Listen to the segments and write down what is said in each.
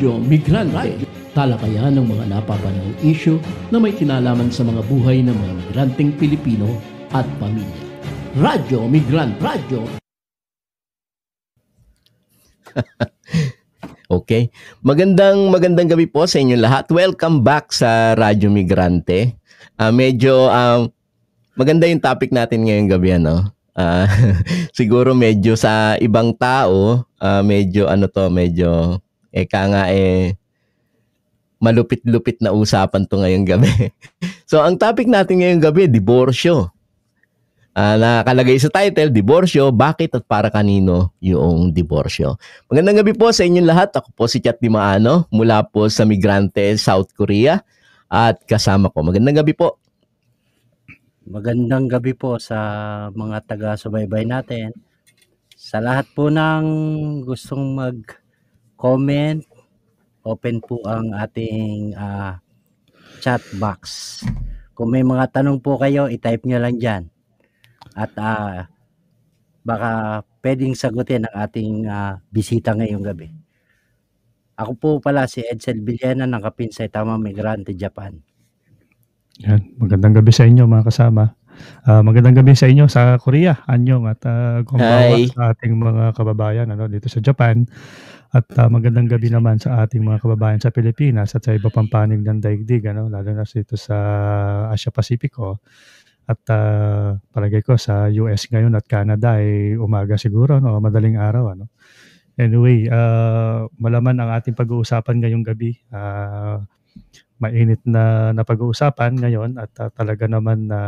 Migrante, talakayan ng mga napapanahong issue na may kinalaman sa mga buhay ng mga migranteng Pilipino at pamilya. Radyo Migrant Radyo. Okay. Magandang gabi po sa inyo lahat. Welcome back sa Radyo Migrante. Medyo maganda yung topic natin ngayong gabi, ano? Siguro medyo sa ibang tao, medyo malupit-lupit na usapan to ngayong gabi. So, ang topic natin ngayong gabi, diborsyo. Nakalagay sa title, diborsyo, bakit at para kanino yung diborsyo. Magandang gabi po sa inyong lahat. Ako po si Chat Di Maano mula po sa Migrante, South Korea. At kasama ko, magandang gabi po. Magandang gabi po sa mga taga-subaybay natin. Sa lahat po ng gustong mag-comment, open po ang ating chat box. Kung may mga tanong po kayo, i-type nyo lang dyan. At baka pwedeng sagutin ang ating bisita ngayong gabi. Ako po pala si Edsel Villena ng Kapinsay Tama Migrante, Japan. Yan. Magandang gabi sa inyo mga kasama. Magandang gabi sa inyo sa Korea, Anyong, at kumbawa sa ating mga kababayan dito sa Japan. At magandang gabi naman sa ating mga kababayan sa Pilipinas at sa iba pang panig ng daigdig, lalo na dito sa Asia Pacifico. At palagay ko sa US ngayon at Canada ay umaga siguro, madaling araw. Anyway, malaman ang ating pag-uusapan ngayong gabi. Mainit na pag-uusapan ngayon at talaga naman na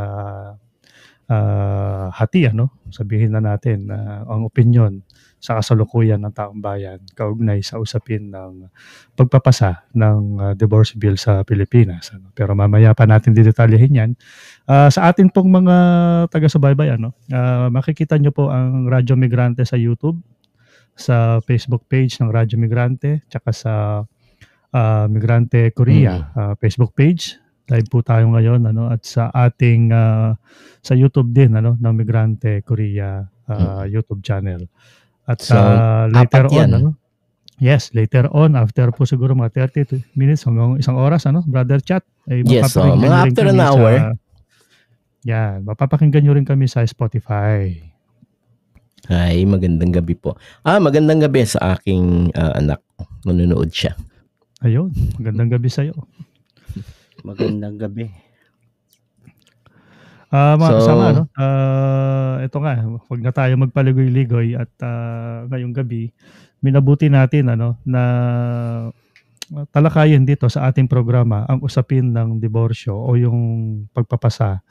hati, sabihin na natin ang opinyon sa kasalukuyan ng taong bayan kaugnay sa usapin ng pagpapasa ng divorce bill sa Pilipinas. Pero mamaya pa natin didetalyehin yan. Sa atin pong mga taga-subaybay, makikita nyo po ang Radyo Migrante sa YouTube, sa Facebook page ng Radyo Migrante, tsaka sa Migrante Korea Facebook page. Live po tayo ngayon at sa ating sa YouTube din ng Migrante Korea YouTube channel. At later on yes, later on after po siguro mga 30 minutes hanggang isang oras Brother Chat ay yes, mga after an hour. Yan, mapapakinggan nyo rin kami sa Spotify. Ay, magandang gabi po. Magandang gabi sa aking anak. Nanonood siya. Ayun, magandang gabi sa'yo. Magandang gabi. Mga kasama, ito nga, huwag na tayo magpaligoy-ligoy at ngayong gabi, minabuti natin na talakayin dito sa ating programa ang usapin ng diborsyo o yung pagpapasa.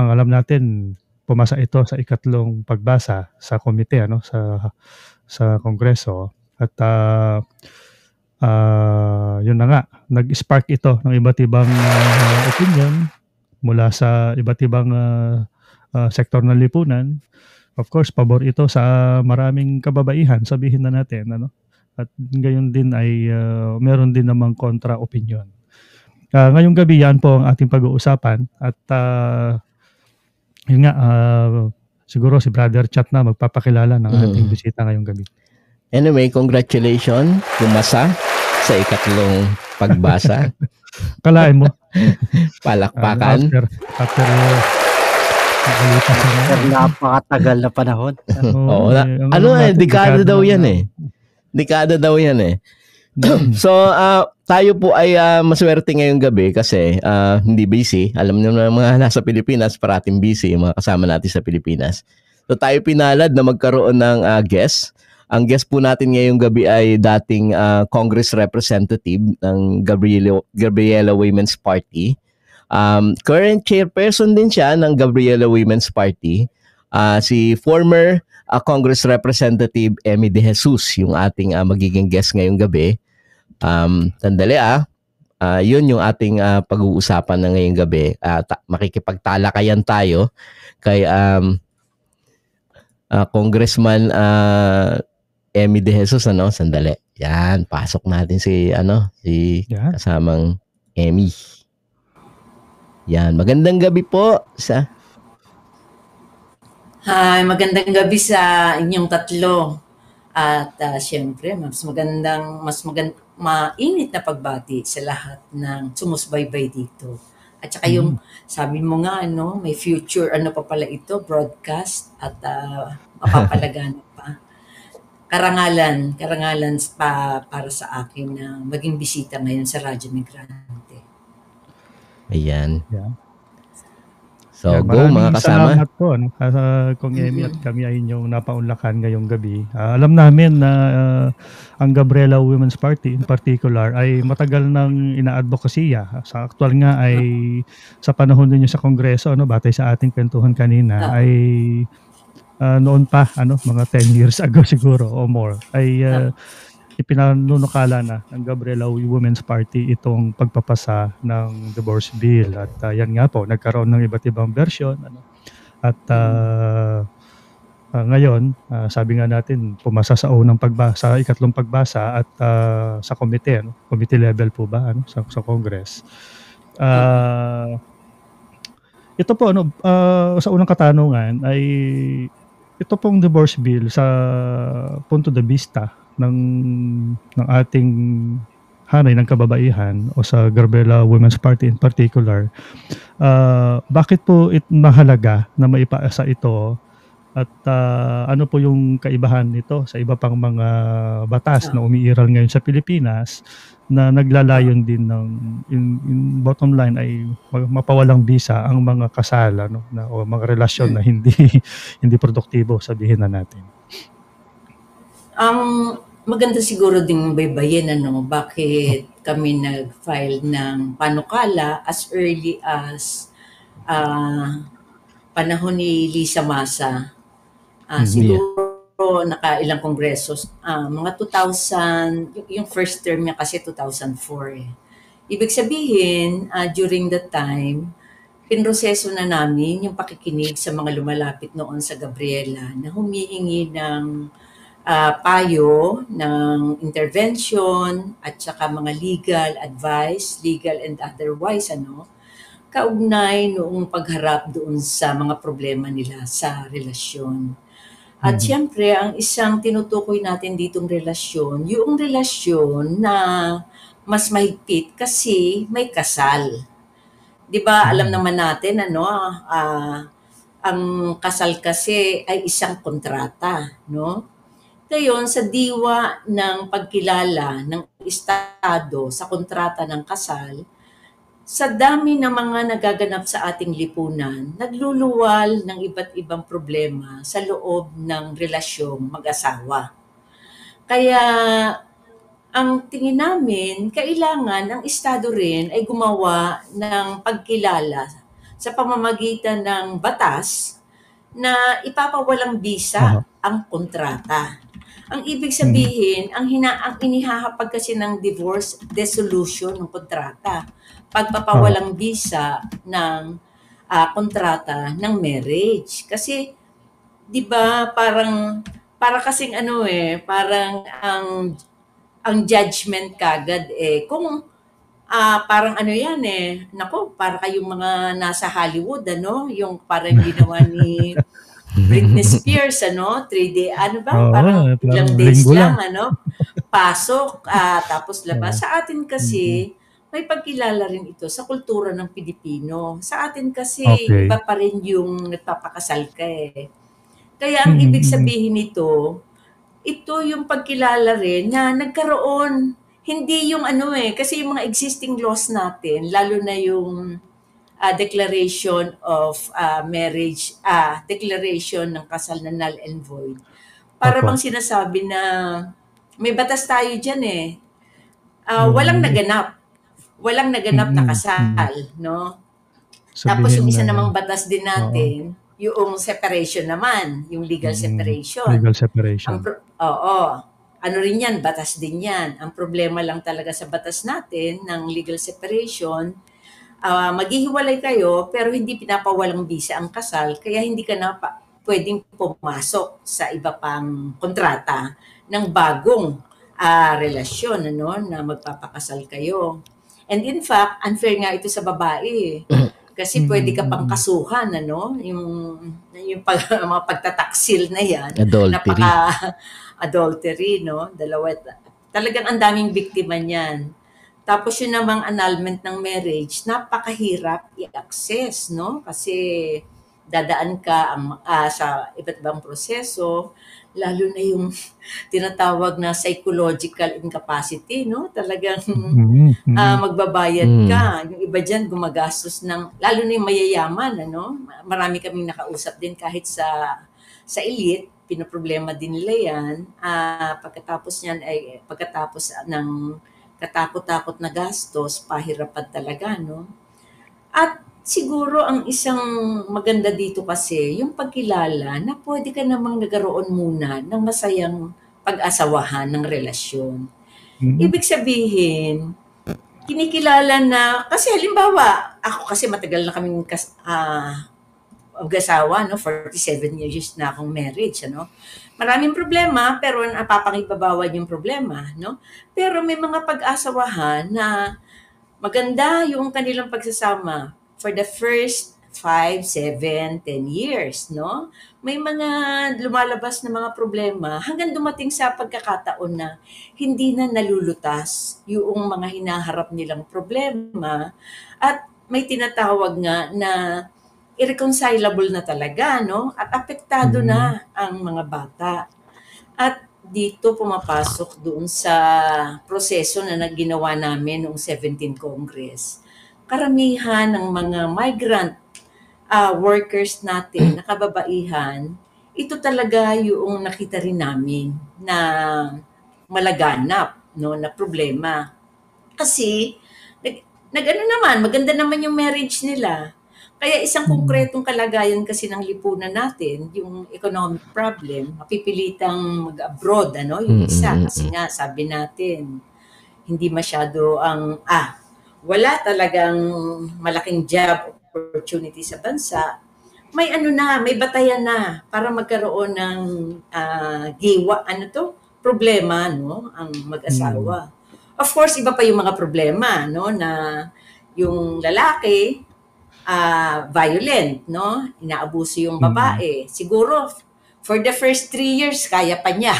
Ang alam natin, pumasa ito sa ikatlong pagbasa sa komite, sa Kongreso. At yun na nga, nag-spark ito ng iba't ibang opinion mula sa iba't ibang sektor ng lipunan. Of course, pabor ito sa maraming kababaihan, sabihin na natin. At gayon din ay meron din namang kontra-opinion. Ngayong gabi yan po ang ating pag-uusapan. At yun nga, siguro si Brother Chat na magpapakilala ng ating bisita ngayong gabi. Anyway, congratulations, pumasa sa ikatlong pagbasa. Kalain mo. Palakpakan. After napakatagal na panahon. Dekada daw yan eh. Dekada daw yan eh. So, tayo po ay maswerte ngayong gabi kasi hindi busy. Alam niyo na mga nasa Pilipinas, parating busy yung mga kasama natin sa Pilipinas. So, tayo pinalad na magkaroon ng guest. Ang guest po natin ngayong gabi ay dating Congress Representative ng Gabriela Women's Party. Current chairperson din siya ng Gabriela Women's Party. Si former Congress Representative Emmy De Jesus, yung ating magiging guest ngayong gabi. Sandali yun yung ating pag-uusapan na ngayong gabi. Makikipagtalakayan tayo kay Congressman Emmy De Jesus, sandali. Yan, pasok natin si kasamang Emmy. Yan, magandang gabi po sa Hi, magandang gabi sa inyong tatlo. At siyempre, mainit na pagbati sa lahat ng sumusubaybay dito. At saka yung sabi mo nga, may future, pa pala ito, broadcast at mapapalaganap pa. Karangalan para sa akin na maging bisita ngayon sa Radyo Migrante. Ayan. Yeah. So, Yeah, go mga kasama. Salamat po, Kung Emmy at kami ay inyong napaunlakan ngayong gabi. Alam namin na ang Gabriela Women's Party in particular ay matagal nang ina-advokasya. Sa aktual nga ay sa panahon ninyo sa Kongreso, batay sa ating kwentuhan kanina, ay noon pa, mga 10 years ago siguro o more, ay ipinanunukala na ng Gabriela Women's Party itong pagpapasa ng divorce bill. At yan nga po, nagkaroon ng iba't ibang version. At ngayon, sabi nga natin, pumasa sa unang pagbasa, sa ikatlong pagbasa at sa komite, committee level po ba, sa Congress. Ito po, sa unang katanungan ay ito pong divorce bill sa punto de vista ng ating hanay ng kababaihan o sa Gabriela Women's Party in particular, bakit po mahalaga na maipasa ito at ano po yung kaibahan nito sa iba pang mga batas na umiiral ngayon sa Pilipinas na naglalayon din ng in bottom line ay mapawalang bisa ang mga kasal o mga relasyon na hindi produktibo, sabihin na natin. Maganda siguro ding baybayin bakit kami nag-file ng panukala as early as panahon ni Lisa Masa. Siguro nakailang kongresos, mga 2000, yung first term niya kasi 2004 Ibig sabihin, during that time, pinroseso na namin yung pakikinig sa mga lumalapit noon sa Gabriela na humihingi ng payo, ng intervention, at saka mga legal advice, legal and otherwise, kaugnay noong pagharap doon sa mga problema nila sa relasyon. At siyempre, ang isang tinutukoy natin ditong relasyon, yung relasyon na mas mahigpit kasi may kasal. 'Di ba? Alam naman natin ang kasal kasi ay isang kontrata, Ngayon, sa diwa ng pagkilala ng Estado sa kontrata ng kasal, sa dami ng mga nagaganap sa ating lipunan, nagluluwal ng iba't ibang problema sa loob ng relasyong mag-asawa. Kaya, ang tingin namin, kailangan ang Estado rin ay gumawa ng pagkilala sa pamamagitan ng batas na ipapawalang bisa ang kontrata. Ang ibig sabihin, ang inihahapag kasi ng divorce dissolution ng kontrata. Pagpapawalang bisa ng kontrata ng marriage. Kasi, di ba, para kasing parang ang judgment kagad kung parang para kayong mga nasa Hollywood, yung parang ginawa ni Britney Spears, 3D, parang ilang days lang, pasok, tapos labas. Sa atin kasi, may pagkilala rin ito sa kultura ng Pilipino. Sa atin kasi, iba pa rin yung nagpapakasal ka Kaya ang ibig sabihin nito, ito yung pagkilala rin na nagkaroon, hindi yung kasi yung mga existing laws natin, lalo na yung declaration of marriage, declaration ng kasal na null and void. Para bang sinasabi na may batas tayo dyan walang naganap na kasal, Tapos yung isa namang batas din natin, yung separation naman, yung legal separation. Legal separation. Ano rin yan, batas din yan. Ang problema lang talaga sa batas natin ng legal separation, maghihiwalay kayo pero hindi pinapawalang bisa ang kasal, kaya hindi ka na pwedeng pumasok sa iba pang kontrata ng bagong relasyon na magpapakasal kayo. And in fact, unfair nga ito sa babae. Kasi pwede ka pang kasuhan, ano? Yung mga pagtataksil na yan. Adultery. Adultery, no? Dalawa. Talagang ang daming biktima niyan. Tapos yun namang annulment ng marriage, napakahirap i-access, no? Kasi dadaan ka sa iba't ibang proseso, lalo na yung tinatawag na psychological incapacity, no? Talagang magbabayad ka. Yung iba dyan gumagastos ng, lalo na yung mayayaman, ano? Marami kaming nakausap din kahit sa elite, pinoproblema din nila yan. Pagkatapos ng katakot-takot na gastos, pahirapan talaga, no? At siguro ang isang maganda dito kasi, yung pagkilala na pwede ka namang nagkaroon muna ng masayang pag-asawahan ng relasyon. Ibig sabihin, kinikilala na, kasi halimbawa, ako kasi matagal na kaming mag-asawa, no? 47 years na akong marriage, ano? Maraming problema, pero napapangibabawan yung problema, no? Pero may mga pag-asawahan na maganda yung kanilang pagsasama for the first 5, 7, 10 years, no? May mga lumalabas na mga problema hanggang dumating sa pagkakataon na hindi na nalulutas yung mga hinaharap nilang problema at may tinatawag nga na irreconcilable na talaga, no? At apektado na ang mga bata. At dito pumapasok doon sa proseso na ginawa namin noong 17th Congress. Karamihan ng mga migrant workers natin, na kababaihan, ito talaga yung nakita rin namin na malaganap, no, na problema. Kasi, nag-ano naman, maganda naman yung marriage nila. Kaya isang konkretong kalagayan kasi ng lipunan natin, yung economic problem, mapipilitang mag-abroad, ano, yung isa. Kasi nga, sabi natin, hindi masyado wala talagang malaking job opportunity sa bansa. May may batayan na para magkaroon ng problema, no, ang mag-asawa. Of course, iba pa yung mga problema, no, na yung lalaki, violent, no? Inaabuso yung babae. Siguro, for the first 3 years, kaya pa niya.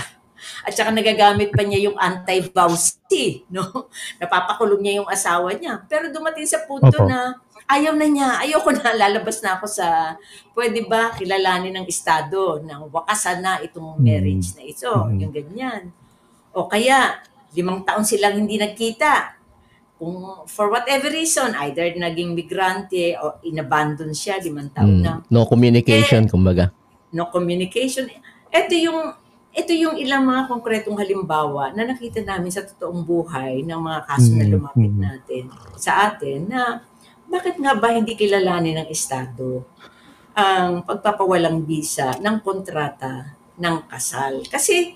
At saka nagagamit pa niya yung anti-vowsy, no? Napapakulong niya yung asawa niya. Pero dumating sa punto na ayaw na niya, ayoko na, lalabas na ako sa, pwede ba kilalanin ng Estado na wakasan na itong marriage na ito, yung ganyan. O kaya, 5 taon silang hindi nagkita. Kung for whatever reason, either naging migrante o inabandon siya, 5 taon na. No communication, kumbaga. No communication. Ito yung ilang mga konkretong halimbawa na nakita namin sa totoong buhay ng mga kaso na lumapit natin sa atin na bakit nga ba hindi kilalanin ng Estado ang pagpapawalang bisa ng kontrata ng kasal? Kasi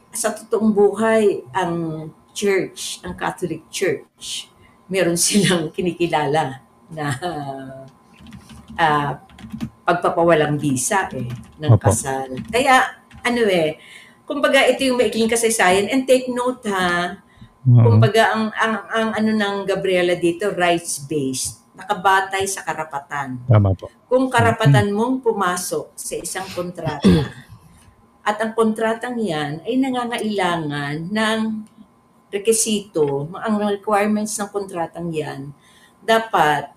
sa totoong buhay, ang Church, ang Catholic Church, meron silang kinikilala na pagpapawalang bisa ng kasal. Kaya kumbaga ito yung maikling kasaysayan, and take note kumbaga ang ng Gabriela dito, rights-based, nakabatay sa karapatan. Tama po. Kung karapatan mong pumasok sa isang kontrata at ang kontratang yan ay nangangailangan ng rekisito, ang requirements ng kontratang yan, dapat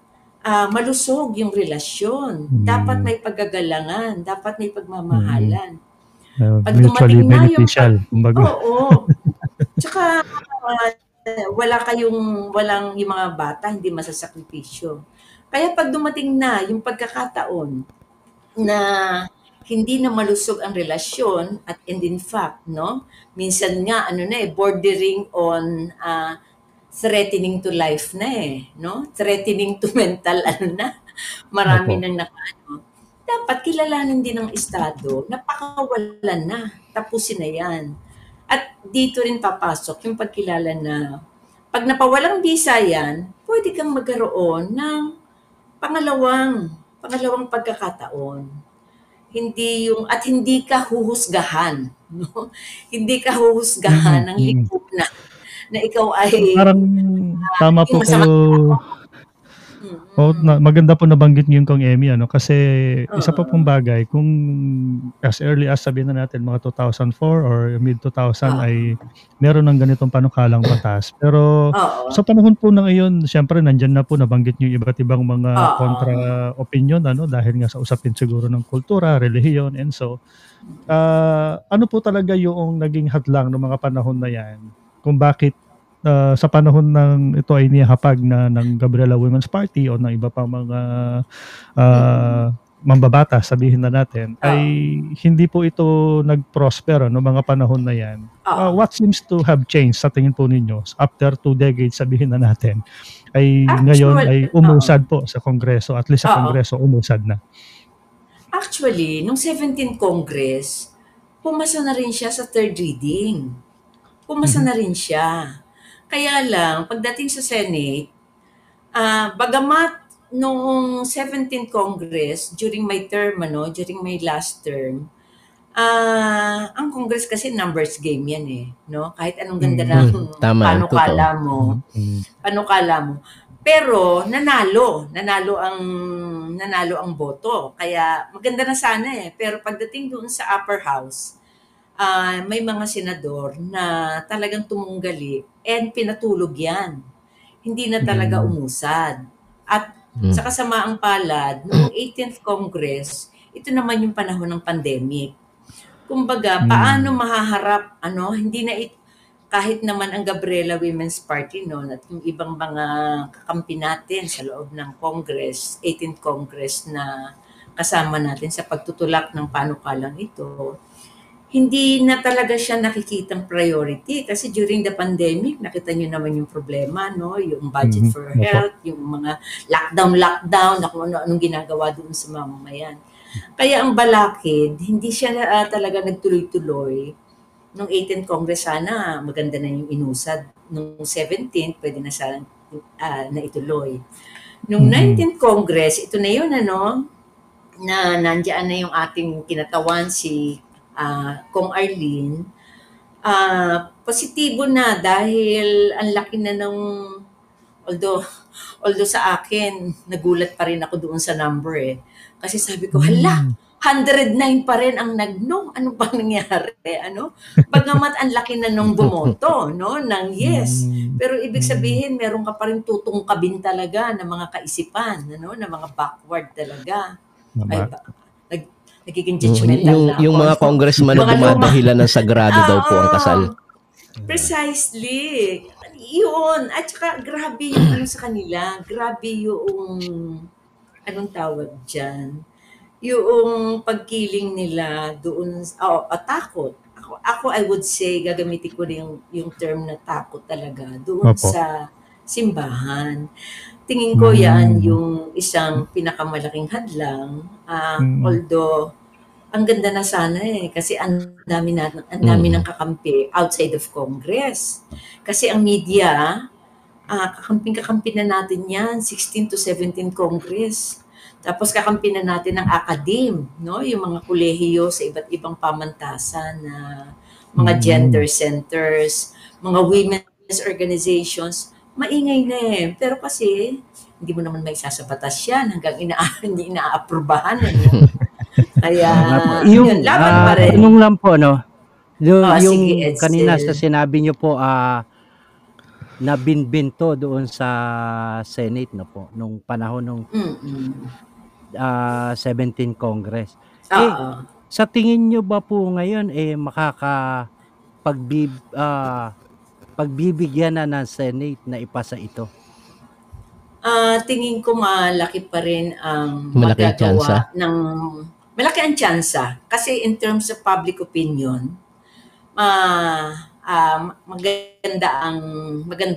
malusog yung relasyon. Dapat may paggagalangan, dapat may pagmamahalan. Pag mutually dumating na beneficial. Oo. Tsaka walang yung mga bata, hindi masasakripisyo. Kaya pag dumating na yung pagkakataon na hindi na malusog ang relasyon and in fact, no, minsan nga bordering on threatening to life na no, threatening to mental marami nang dapat kilalanin din ng Estado na pakawalan na, tapusin na yan. At dito rin papasok yung pagkilala na pag napawalang bisa yan, pwede kang magkaroon ng pangalawang pagkakataon. Hindi ka huhusgahan, no? Hindi ka huhusgahan ng lipunan na ikaw ay parang tama po kayo. Maganda po nabanggit niyo yung kong Emmy, ano, kasi isa pa Oo. pong bagay, kung as early as sabihin na natin mga 2004 or mid-2000 Oo. ay meron ng ganitong panukalang batas. Pero Oo. sa panahon po na ngayon, siyempre nandiyan na po, nabanggit niyo yung iba't ibang mga Oo. kontra-opinyon, ano, dahil nga sa usapin siguro ng kultura, relihiyon, and so, ano po talaga yung naging hadlang ng mga panahon na yan kung bakit sa panahon ng ito ay nihahapag na ng Gabriela Women's Party o ng iba pang mga mambabatas, sabihin na natin, ay hindi po ito nag-prosper no mga panahon na yan. What seems to have changed sa tingin po ninyo after 2 decades, sabihin na natin, ay ngayon ay umusad po sa Kongreso, at least sa Kongreso umusad na? Actually, nung 17th Congress, pumasa na rin siya sa third reading. Pumasa na rin siya. Kaya lang, pagdating sa Senate, bagamat noong 17th Congress, during my term, during my last term, ang Congress kasi numbers game yan eh. No? Kahit anong ganda ng panukala mo. Pero nanalo ang boto. Kaya maganda na sana eh. Pero pagdating doon sa upper house, may mga senador na talagang tumunggali and pinatulog yan. Hindi na talaga umusad. At sa kasamaang palad, noong 18th Congress, ito naman yung panahon ng pandemic. Kumbaga, paano mahaharap, hindi na kahit naman ang Gabriela Women's Party at yung ibang mga kakampi natin sa loob ng Congress, 18th Congress na kasama natin sa pagtutulak ng panukalang ito, hindi na talaga siya nakikitang priority kasi during the pandemic, nakita nyo naman yung problema, yung budget for health, yung mga lockdown, kung anong ginagawa doon sa mamamayan. Kaya ang balakid, hindi siya talaga nagtuloy-tuloy. Nung 18th Congress, sana maganda na yung inusad. Nung 17th, pwede na sana na ituloy. Nung 19th Congress, ito na yun, na nandiyan na yung ating kinatawan, si Kong Arlene, positibo na dahil ang laki na ng, although sa akin, nagulat pa rin ako doon sa number eh. Kasi sabi ko, 109 pa rin ang nag-no. Ano ba nangyari? Bagamat ang laki na nung bumoto, ng yes. Pero ibig sabihin, meron ka pa rin tutungkabin talaga ng mga kaisipan, na mga backward talaga. Ay, nagiging judgmental na yung mga congressman na dumadahilan ng sagrado daw po ang kasal. Precisely. Yun. At saka, grabe yung sa kanila. Grabe yung, anong tawag dyan? Yung pagkiling nila doon, takot. Ako, I would say, gagamitin ko rin yung term na takot talaga doon sa simbahan. Tingin ko yan yung isang pinakamalaking hadlang. Although, ang ganda na sana eh. Kasi ang dami ng kakampi outside of Congress. Kasi ang media, kakampi na natin yan, 16 to 17 Congress. Tapos kakampi na natin ng academe, yung mga kolehiyo sa iba't ibang pamantasan na mga gender centers, mga women's organizations, maingay na eh. Pero kasi, hindi mo naman may sasabatas yan hanggang hindi ina-aprobahan. Kaya, yun, laban pa rin. Tanong lang po, yung sige, kanina sa sinabi nyo po, na binbinto doon sa Senate, po, nung panahon nung 17th Congress. Sa tingin nyo ba po ngayon, pagbibigyan na ng Senate na ipasa ito? Tingin ko malaki pa rin ang magagawa ng malaki ang tsansa kasi in terms of public opinion maganda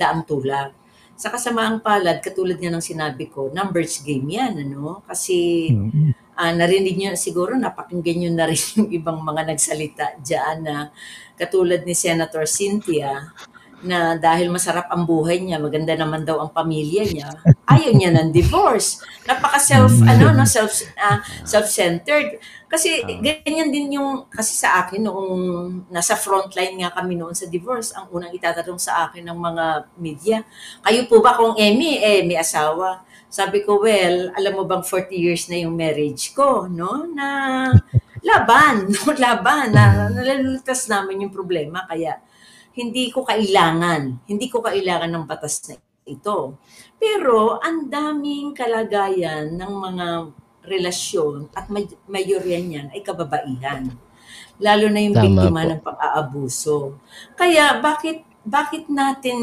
ang tulak. Sa kasamaang palad, katulad nga ng sinabi ko, numbers game yan, kasi narinig nyo siguro, napakinggan nyo na rin yung ibang mga nagsalita dyan na katulad ni Senator Cynthia, na dahil masarap ang buhay niya, maganda naman daw ang pamilya niya, ayaw niya ng divorce. Napaka self-centered. Kasi ganyan din yung, kasi sa akin noong nasa frontline nga kami noon sa divorce, ang unang itatanong sa akin ng mga media, kayo po ba kung Emmy, may asawa? Sabi ko, well, alam mo bang 40 years na yung marriage ko, no? Na laban, no? Laban, na nalulutas namin yung problema. Kaya hindi ko kailangan ng batas na ito. Pero ang daming kalagayan ng mga relasyon at mayorya niyan ay kababaihan. Lalo na yung Tama biktima po. ng pang-aabuso. Kaya bakit natin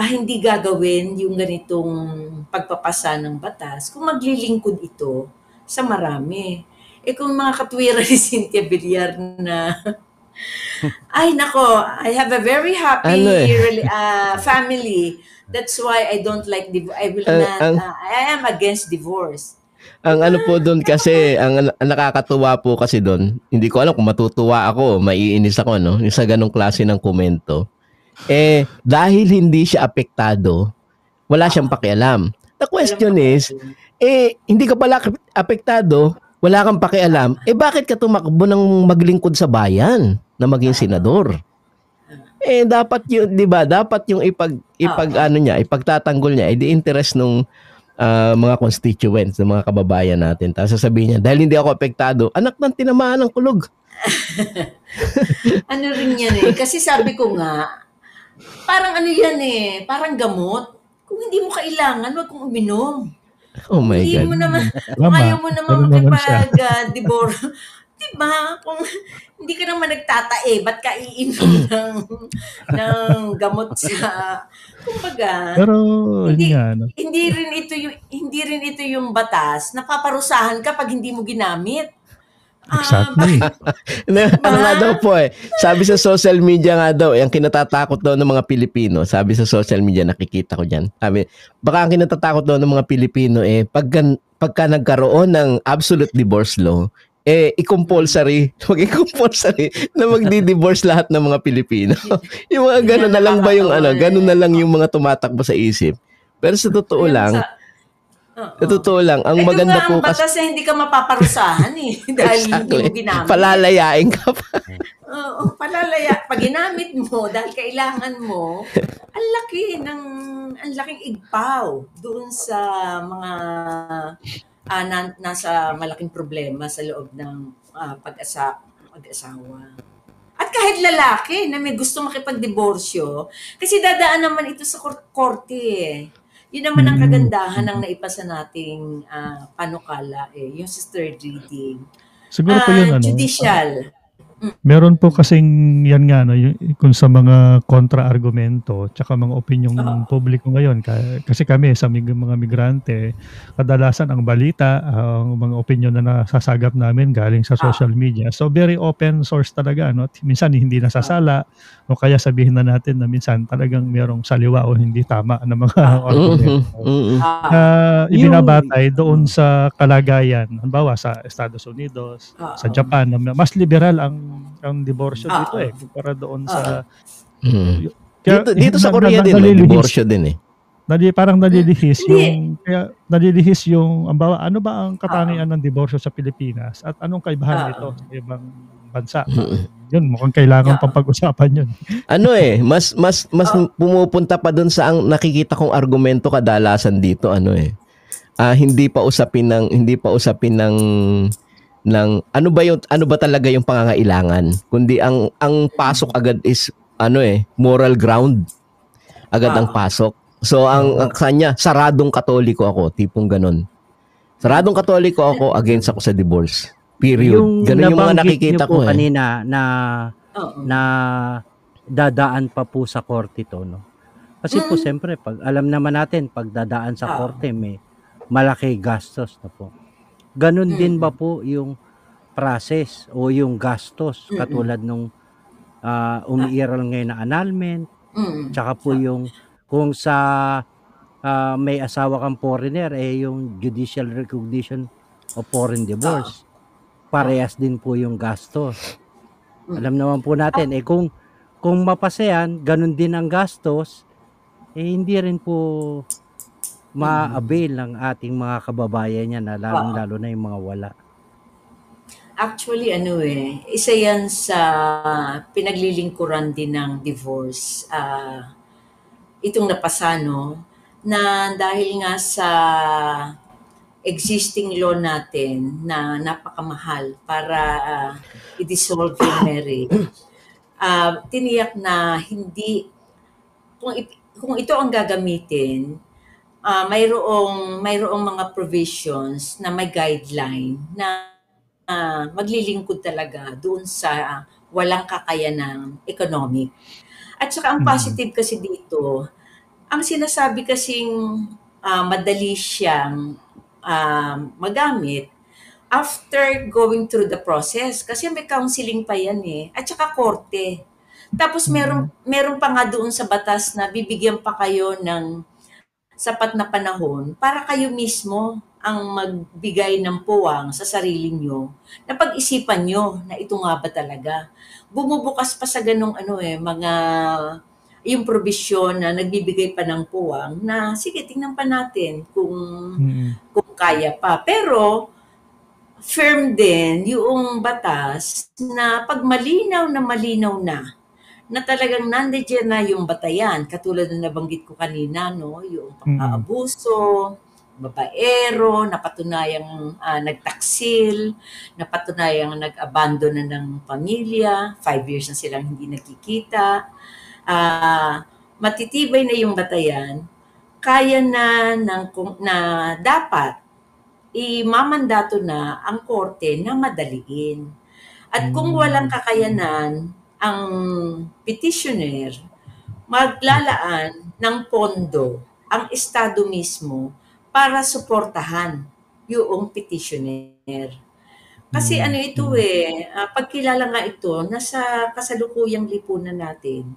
hindi gagawin yung ganitong pagpapasa ng batas kung maglilingkod ito sa marami. Kung mga katwiran ni Cynthia Villar na ay nako, I have a very happy family. That's why I don't like I am against divorce. Ang ano po doon kasi, ang nakakatuwa po kasi doon, hindi ko alam kung matutuwa ako, maiinis ako, no? Yung sa ganong klase ng komento. Dahil hindi siya apektado, wala siyang pakialam. The question is, hindi ka pala apektado, wala kang pakialam, bakit ka tumakbo ng maglingkod sa bayan na maging senador? Dapat yun, 'di ba? Dapat yung ipagtatanggol niya the interest ng mga constituents, ng mga kababayan natin. Tapos sasabihin niya, dahil hindi ako apektado, anak ng tinamaan ng kulog. Ano rin yan kasi sabi ko nga, parang ano yan parang gamot. Kung hindi mo kailangan, wag kong uminom. Oh my Hindi God. mo naman, kung Tama. ayaw mo naman Ganun naman siya. makipag-divorce, diba? Kung hindi ka naman nagtatae, ba't ka iinom ng gamot sa, kumbaga, Pero, Hindi. yun nga, no? hindi rin ito yung batas na paparusahan ka pag hindi mo ginamit. Exactly. Ano nga daw po sabi sa social media nga daw, ang kinatatakot daw ng mga Pilipino, sabi sa social media, nakikita ko dyan, sabi, baka ang kinatatakot daw ng mga Pilipino pagka nagkaroon ng absolute divorce law, i-compulsory na magdi-divorce lahat ng mga Pilipino. Yung mga gano'n na lang ba yung gano'n na lang yung mga tumatakbo sa isip. Pero sa totoo lang, ang maganda po kasi... batas na hindi ka mapaparusahan dahil hindi mo ginamit. Palalayain ka pa. Oo, pag ginamit mo dahil kailangan mo, ang laking igpaw doon sa mga nasa malaking problema sa loob ng mag-asawa. At kahit lalaki na may gusto makipag-diborsyo, kasi dadaan naman ito sa korte Yun naman ang kagandahan ng naipasa nating panukala yung sa third reading. Siguro po yun, Judicial. Meron po kasing yan nga, kung sa mga kontra-argumento tsaka mga opinyong publiko ngayon. Kasi kami sa mga migrante, kadalasan ang balita, ang mga opinyon na nasasagap namin galing sa social media. So very open source talaga. Minsan hindi nasasala o kaya sabihin na natin na minsan talagang merong saliwa o hindi tama na mga argumento. Ibinabatay doon sa kalagayan. Halimbawa sa Estados Unidos, sa Japan, mas liberal ang diborsyo dito kumpara doon sa dito sa Korea din diborsyo din parang nalilihis yung ano ba ang katangian ng diborsyo sa Pilipinas at anong kaibahan nito sa ibang bansa. Yun, mukhang kailangan pang pag-usapan yun. Mas pumupunta pa doon sa ang nakikita kong argumento kadalasan dito hindi pa usapin ng ano ba talaga yung pangangailangan, kundi ang pasok agad is moral ground agad ang pasok. So ang kanya, saradong Katoliko ako, tipong ganon. Saradong Katoliko ako, against ako sa divorce. Period. Ganun yung mga nakikita ko kanina na dadaan pa po sa korte to, no? Kasi po siyempre pag alam naman natin pag dadaan sa korte may malaki gastos na po. Ganun din ba po yung process o yung gastos katulad nung umiiral ngayon na annulment, tsaka po yung kung sa may asawa kang foreigner yung judicial recognition of foreign divorce, parehas din po yung gastos. Alam naman po natin kung mapasa yan, ganun din ang gastos, hindi rin po ma-avail ng ating mga kababayan niya na lalo na yung mga wala. Actually, isa yan sa pinaglilingkuran din ng divorce. Itong napasa, na dahil nga sa existing law natin na napakamahal para i-dissolve yung marriage, tiniyak na hindi, kung ito ang gagamitin, mayroong mga provisions na may guideline na maglilingkod talaga doon sa walang kakayanang economic. At saka ang positive kasi dito, ang sinasabi kasing madali siyang magamit after going through the process. Kasi may counseling pa yan eh. At saka korte. Tapos meron pa nga doon sa batas na bibigyan pa kayo ng sapat na panahon para kayo mismo ang magbigay ng puwang sa sarili nyo na pag-isipan nyo na ito nga ba talaga. Bumubukas pa sa ganong mga yung provision na nagbibigay pa ng puwang na sige, tingnan pa natin kung kaya pa. Pero firm din yung batas na pag malinaw na talagang nandiyan na yung batayan, katulad na nabanggit ko kanina, no, yung pang-aabuso, babaero, napatunayang nagtaksil, napatunayang nag-abandon na ng pamilya, 5 years na silang hindi nakikita, matitibay na yung batayan, kaya na dapat imamandato na ang korte na madaliin. At kung walang kakayanan, ang petitioner maglalaan ng pondo ang estado mismo para suportahan yung petitioner. Kasi ito pagkilala nga ito, nasa kasalukuyang lipunan natin,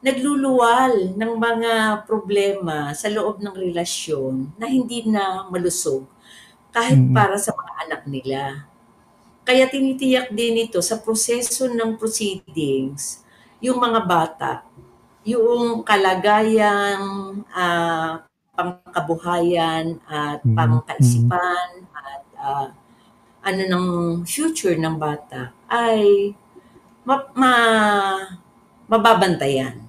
nagluluwal ng mga problema sa loob ng relasyon na hindi na malusog kahit para sa mga anak nila. Kaya tinitiyak din ito sa proseso ng proceedings, yung mga bata, yung kalagayang pangkabuhayan at pangkaisipan at ng future ng bata ay mababantayan.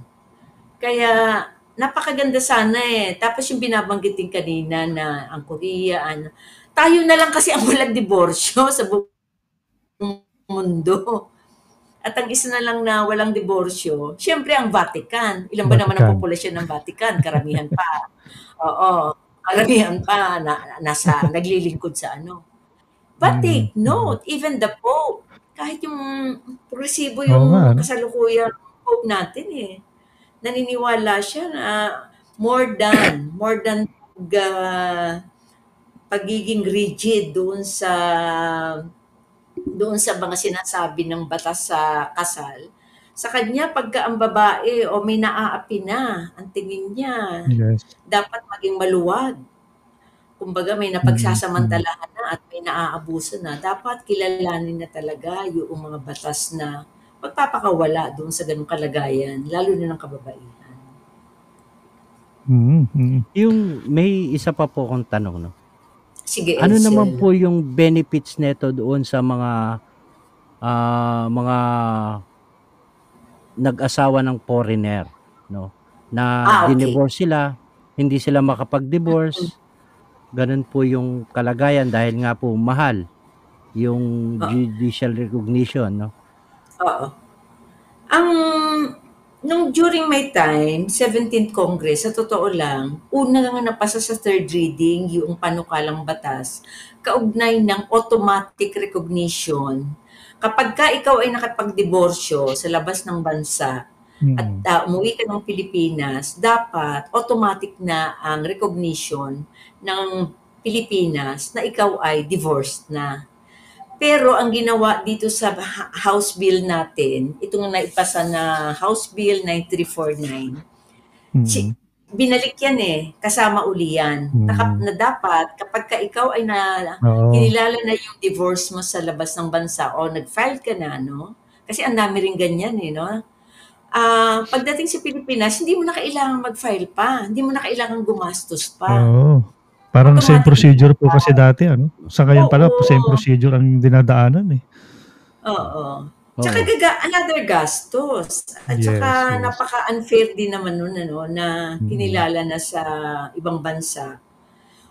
Kaya napakaganda sana eh. Tapos yung binabanggit din kanina na ang Korea, tayo na lang kasi ang walang diborsyo sa buong mundo. At ang isa na lang na walang diborsyo, syempre ang Vatican. Ilan ba naman ang populasyon ng Vatican? Karamihan pa. Oo, karamihan pa naglilingkod sa But take note, even the Pope, kahit yung resibo yung kasalukuyang Pope natin naniniwala siya na more than pagiging rigid doon sa mga sinasabi ng batas sa kasal. Sa kanya, pagka ang babae may naaapi na, ang tingin niya, dapat maging maluwag. Kumbaga may napagsasamantalahan na at may naaabuso na. Dapat kilalanin na talaga yung mga batas na magpapakawala doon sa ganung kalagayan, lalo na ng kababaihan. Yung may isa pa po akong tanong, no? Sige, ano naman po yung benefits neto doon sa mga nag-asawa ng foreigner, no? Na dinivorce sila, hindi sila makapag-divorce. Ganun po yung kalagayan dahil nga po mahal yung judicial recognition, no? Oo. Nung during my time, 17th Congress, sa totoo lang, una nga napasa sa third reading yung panukalang batas, kaugnay ng automatic recognition. Kapag ka ikaw ay nakapag-diborsyo sa labas ng bansa at umuwi ka ng Pilipinas, dapat automatic na ang recognition ng Pilipinas na ikaw ay divorced na. Pero ang ginawa dito sa House Bill natin, itong naipasa na House Bill 9349, binalik yan kasama uli yan. Na dapat kapag ka ikaw ay kinilala na yung divorce mo sa labas ng bansa o nag-file ka na, no? Kasi ang dami rin ganyan no? Pagdating sa Pilipinas, hindi mo na kailangan mag-file pa. Hindi mo na kailangan gumastos pa. Parang same procedure po kasi dati, Sa ngayon pala, same procedure ang dinadaanan Oo. Tsaka Oo. another gastos. At Yes, saka yes. napaka-unfair din naman nun, ano, na Mm. kinilala na sa ibang bansa.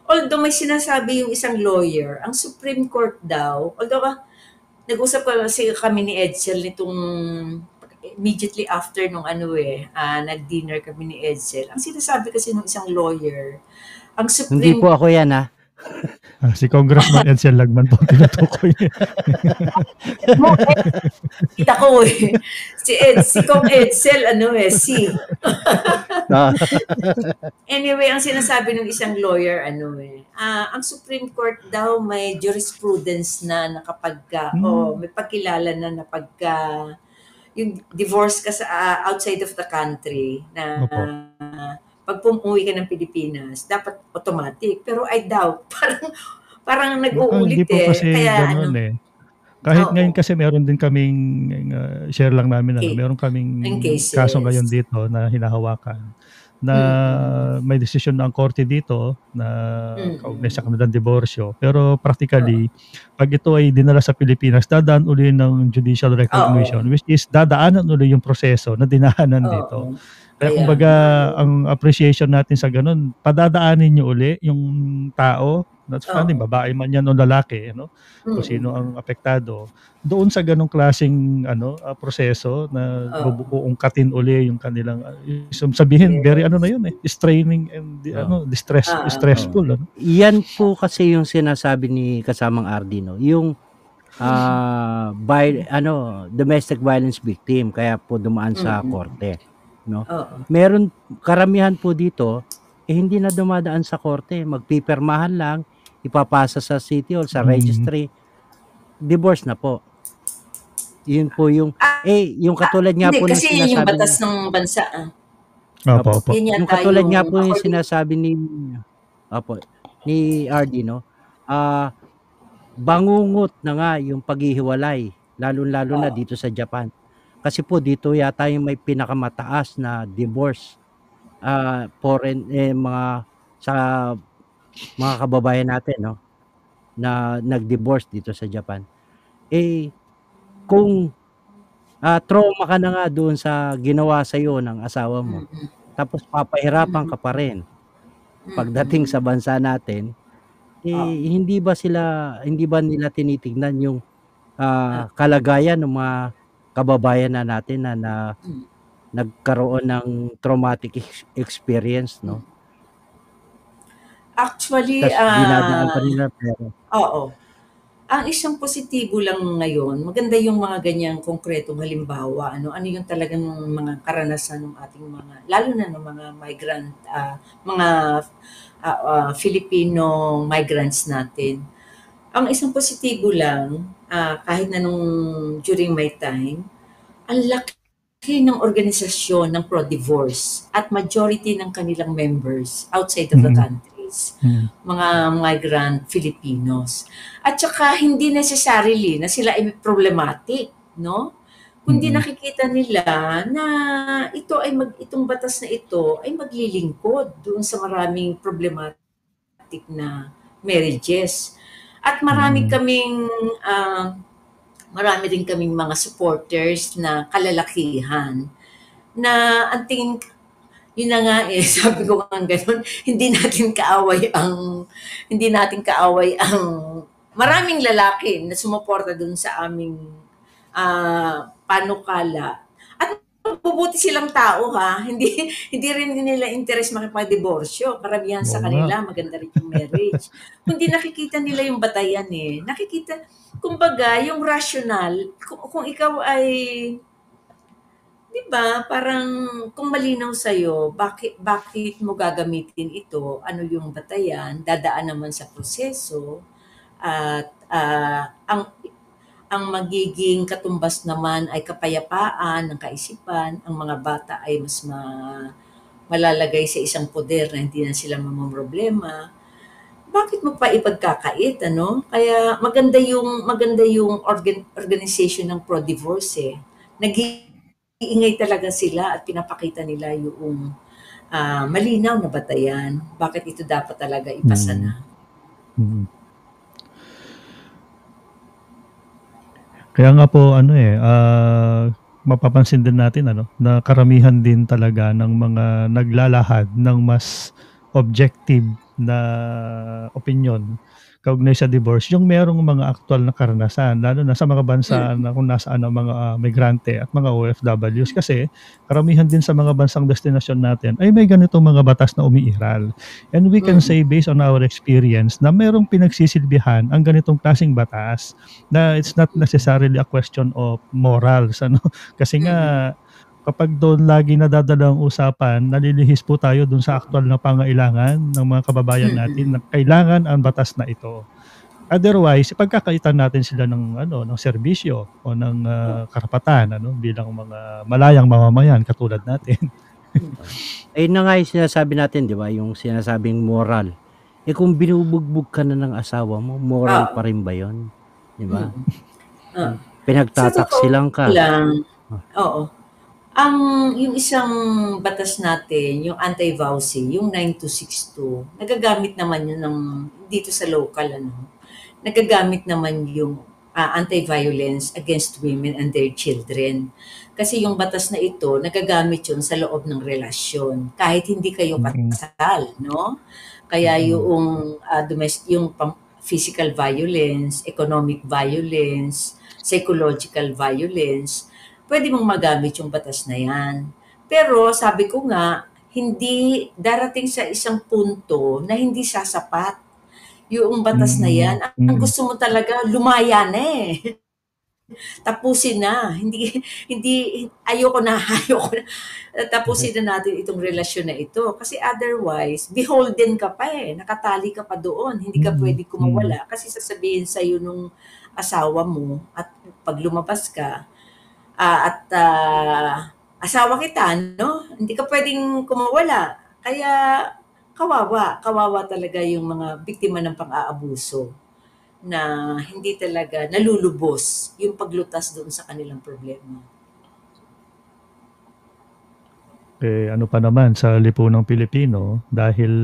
Although may sinasabi yung isang lawyer, ang Supreme Court daw, nag-usap kasi kami ni Edsel nitong immediately after nung nag-dinner kami ni Edsel. Ang sinasabi kasi ng isang lawyer, ang Hindi Supreme po ako yan, ha? Si Congressman Edsel Lagman po ang tinutukoy. mo, kita ko si Kong Edsel, si. Ah, Anyway, ang sinasabi ng isang lawyer, ang Supreme Court daw may jurisprudence na kapag may pagkilala na pagka yung divorce ka sa outside of the country na Opo. pag umuwi ka ng Pilipinas, dapat automatic. Pero I doubt, parang Hindi nag-uulit po kasi Kaya gano'n eh. Kahit Oo. ngayon kasi meron din kaming share lang namin Okay. meron kaming Yung cases. kaso ngayon dito na hinahawakan na may desisyon na ang korte dito na kaugnay sa kanilang diborsyo. Pero practically, pag ito ay dinala sa Pilipinas, dadaan uli ng judicial recognition, which is dadaanan uli yung proseso na dinahanan dito. Oo. Kaya Kaya kumbaga, ang appreciation natin sa ganun, padadaanin nyo uli yung tao, babae man yan o lalaki, kung sino ang apektado, doon sa ganong klaseng proseso na bubuungkatin uli yung kanilang sabihin, very na yun straining and distressful. Yan po kasi yung sinasabi ni kasamang RD, yung domestic violence victim, kaya po dumaan sa korte, Meron karamihan po dito hindi na dumadaan sa korte, magpipirmahan lang, ipapasa sa City Hall, sa registry, divorce na po. Yun po yung yung katulad nga po ng kasi yun yung sinasabi batas ng bansa. Opo. Yun yung yata katulad nga po yung according- sinasabi ni RD, bangungot na nga yung paghihiwalay, lalo-lalo na dito sa Japan. Kasi po dito yata yung may pinakamataas na divorce foreign sa mga kababayan natin, na nag-divorce dito sa Japan. Kung trauma ka na nga doon sa ginawa sa iyo ng asawa mo, tapos papahirapan ka pa rin pagdating sa bansa natin, hindi ba nila tinitingnan yung kalagayan ng mga kababayan natin na nagkaroon ng traumatic experience, Actually, Tapos dinadaan pa nila pero oo. Ang isang positibo lang ngayon, maganda yung mga ganyang konkretong halimbawa, ano yung talagang mga karanasan ng ating lalo na ng mga migrant, mga Filipino migrants natin. Ang isang positibo lang, kahit na during my time, ang laki ng organisasyon ng pro-divorce at majority ng kanilang members outside of the countries, mga migrant Filipinos. At saka hindi necessarily na sila ay problematic, kundi nakikita nila na itong batas na ito ay maglilingkod doon sa maraming problematic na marriages. At marami rin kaming mga supporters na kalalakihan na ang tingin, yun na nga sabi ko nga gano'n, hindi natin kaaway ang maraming lalaki na sumuporta dun sa aming panukala. At mabubuti silang tao hindi rin nila interest makipag-diborsyo. Karamihan sa kanila maganda rin yung marriage. Kundi nakikita nila yung batayan nakikita, kumbaga yung rational, kung ikaw ay, di ba, parang kung malinaw sa'yo, bakit mo gagamitin ito, ano yung batayan, dadaan naman sa proseso, at ang magiging katumbas naman ay kapayapaan ng kaisipan, ang mga bata ay mas malalagay sa isang poder na hindi na sila mamamroblema. Bakit mo pa ipagkakait, Kaya maganda yung organization ng pro-divorce Nag-iingay talaga sila at pinapakita nila yung malinaw na batayan. Bakit ito dapat talaga ipasa na. Kaya nga po mapapansin din natin na karamihan din talaga ng mga naglalahad ng mas objective na opinyon kaugnay sa divorce, yung merong mga aktual na karanasan, lalo na sa mga bansa na kung nasaan ang mga migrante at mga OFWs. Kasi karamihan din sa mga bansang destinasyon natin ay may ganitong mga batas na umiiral. And we can say based on our experience na merong pinagsisilbihan ang ganitong klaseng batas, na it's not necessarily a question of morals, kasi nga kapag doon lagi nadadala ang usapan, nalilihis po tayo doon sa aktual na pangailangan ng mga kababayan natin na kailangan ang batas na ito. Otherwise, ipagkakaitan natin sila ng serbisyo o ng karapatan bilang mga malayang mamamayan katulad natin. Ayun na nga yung sinasabi natin, di ba? Yung sinasabing moral. Kung binubugbog ka na ng asawa mo, moral pa rin ba yun? Di ba? Pinagtataksilang ka. Oo. Yung isang batas natin, yung anti-vowsy, yung 9262, nagagamit naman yun dito sa local, nagagamit naman yung anti-violence against women and their children. Kasi yung batas na ito, nagagamit yun sa loob ng relasyon, kahit hindi kayo kasal, no? Kaya yung physical violence, economic violence, psychological violence, pwede mong magamit yung batas na yan. Pero sabi ko nga, hindi darating sa isang punto na hindi sasapat yung batas na yan. Ang gusto mo talaga, lumaya na eh. Tapusin na. Ayoko na. Tapusin na natin itong relasyon na ito. Kasi otherwise, beholden ka pa eh. Nakatali ka pa doon. Hindi ka pwede kumawala. Kasi sasabihin sa'yo nung asawa mo at pag lumabas ka, asawa kita, no? Hindi ka pwedeng kumawala. Kaya kawawa talaga yung mga biktima ng pang-aabuso na hindi talaga nalulubos yung paglutas doon sa kanilang problema. Ano pa naman sa lipunang Pilipino, dahil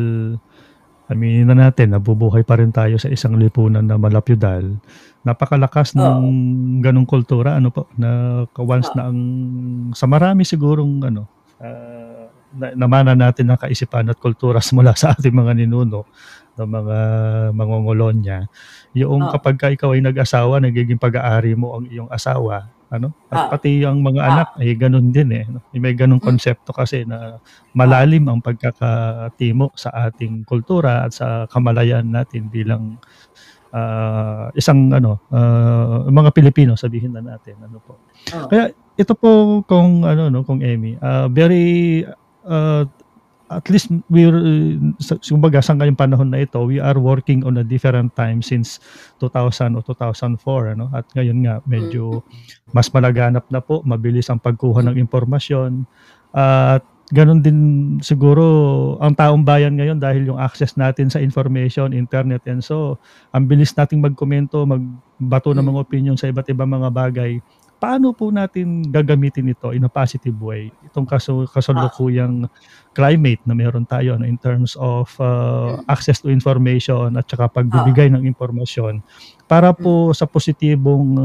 aminin na natin, nabubuhay pa rin tayo sa isang lipunan na malapyudal. Napakalakas ng ganong kultura, na once na sa marami sigurong namana natin ang kaisipan at kultura mula sa ating mga ninuno, ng mga mangongolonya. Yung kapag ikaw ay nag-asawa, nagiging pag-aari mo ang iyong asawa, at pati ang mga anak ay ganun din eh. May ganung konsepto kasi na malalim ang pagkakatimo sa ating kultura at sa kamalayan natin bilang isang mga Pilipino, sabihin na natin po. Kaya ito po kung Emmy, very at least kumbaga sa ngayong panahon na ito, we are working on a different time since 2000 o 2004 at ngayon nga medyo mas malaganap na po, mabilis ang pagkuha ng impormasyon at ganun din siguro ang taong bayan ngayon dahil yung access natin sa information, internet, and so ang bilis nating magkomento, magbato ng mga opinion sa iba't ibang mga bagay. Paano po natin gagamitin ito in a positive way, itong kasalukuyang climate na meron tayo in terms of access to information at saka pagbibigay ng impormasyon para po sa positibong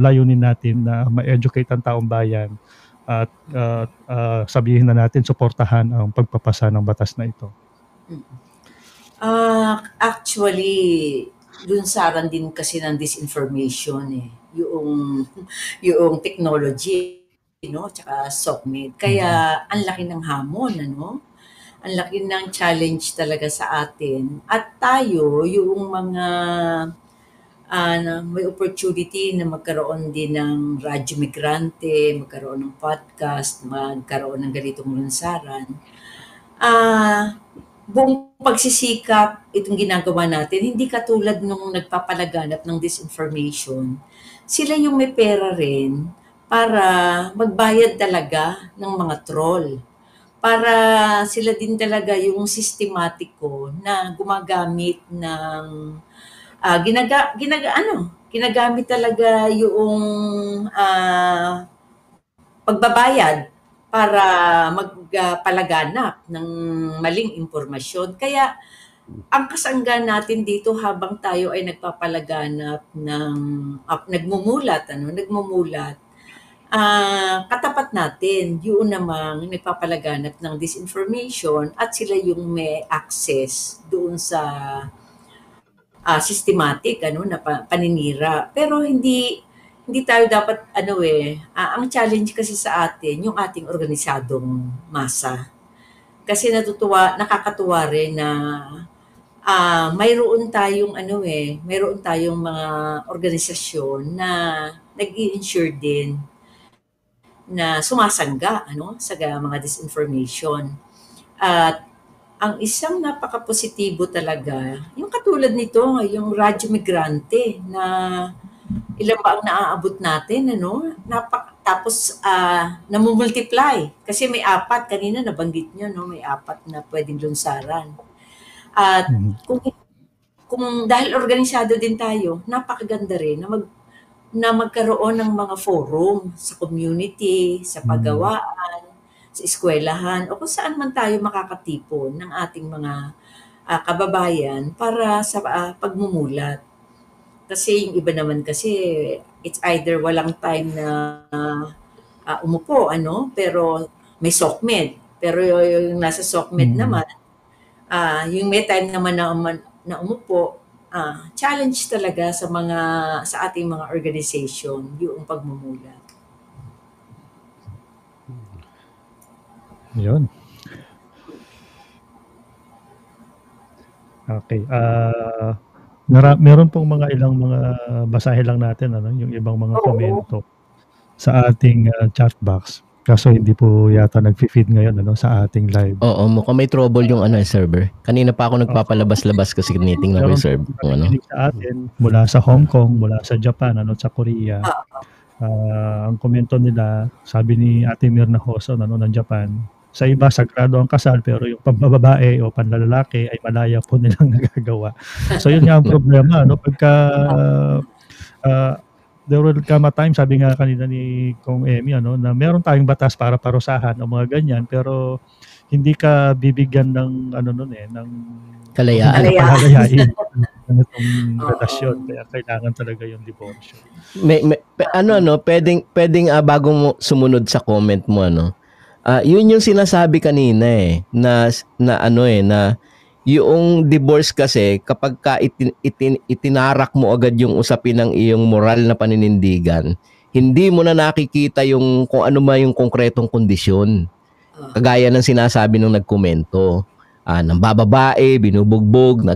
layunin natin na ma-educate ang taong bayan at sabihin na natin, suportahan ang pagpapasa ng batas na ito? Actually, lunsaran din kasi ng disinformation eh. Yung technology, tsaka SOCMED. Kaya ang laki ng hamon, Ang laki ng challenge talaga sa atin. At tayo, yung mga may opportunity na magkaroon din ng radyo migrante, magkaroon ng podcast, magkaroon ng ganitong lunsaran. Buong pagsisikap itong ginagawa natin, hindi katulad nung nagpapalaganap ng disinformation. Sila yung may pera rin para magbayad talaga ng mga troll. Para sila din talaga yung sistematiko na gumagamit ng ginagamit talaga yung pagbabayad para magpalaganap ng maling impormasyon. Kaya ang kasangga natin dito habang tayo ay nagpapalaganap ng nagmumulat, katapat natin yung namang nagpapalaganap ng disinformation at sila yung may access doon sa systematic na paninira. Pero hindi tayo dapat ang challenge kasi sa atin yung ating organisadong masa. Kasi nakakatuwa rin na mayroon tayong mayroon tayong mga organisasyon na nag-i-ensure din na sumasangga sa mga disinformation. At ang isang napaka-positibo talaga, yung katulad nito, yung Radyo Migrante na ilan ba ang naaabot natin, tapos namumultiply. Kasi may 4, kanina nabanggit nyo, may 4 na pwedeng lunsaran. At kung dahil organisado din tayo, napakaganda rin na magkaroon ng mga forum sa community, sa paggawaan, sa eskwelahan, o kung saan man tayo makakatipon ng ating mga kababayan para sa pagmumulat. Kasi yung iba naman kasi, it's either walang time na umupo, pero may SOCMED. Pero yung nasa SOCMED naman, yung may time naman na umupo, challenge talaga sa ating mga organization yung pagmumulat. Yun. Okay. Meron pong ilang mga basahin lang natin yung ibang mga komento sa ating chat box. Kaso hindi po yata nag-feed ngayon sa ating live. Oo, mukhang may trouble yung server. Kanina pa ako nagpapalabas-labas kasi tinitingnan ko yung server. Sa atin, mula sa Hong Kong, mula sa Japan, sa Korea. Ang komento nila, sabi ni Ate Mirna Hoso ng Japan, sa iba, sagrado ang kasal, pero yung pambababae o panlalaki ay malaya po nilang nagagawa. So yun nga ang problema. Pagka there will come a time, sabi nga kanina ni Kong Emmy, na meron tayong batas para parusahan o mga ganyan, pero hindi ka bibigyan ng ng kalayaan. Palayain ng itong relasyon. Kaya kailangan talaga yung divorce. Pwedeng bago mo sumunod sa comment mo, yun yung sinasabi kanina na yung divorce kasi kapag ka itinarak mo agad yung usapin ng iyong moral na paninindigan, hindi mo na nakikita yung kung ano man yung konkretong kondisyon. Kagaya ng sinasabi nung nagkomento, ng bababae, binubugbog,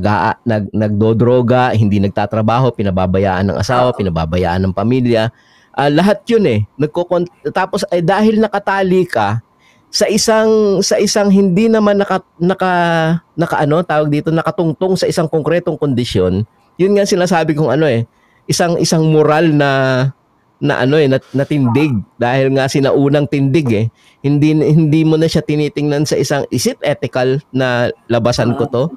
nagdodroga, hindi nagtatrabaho, pinababayaan ng asawa, pinababayaan ng pamilya. Lahat yun tapos dahil nakatali ka sa isang hindi naman nakatungtong sa isang konkretong kondisyon, yun nga sinasabi kong isang moral na tindig, dahil nga sinaunang tindig hindi mo na siya tinitingnan sa isang, is it ethical na labasan ko to?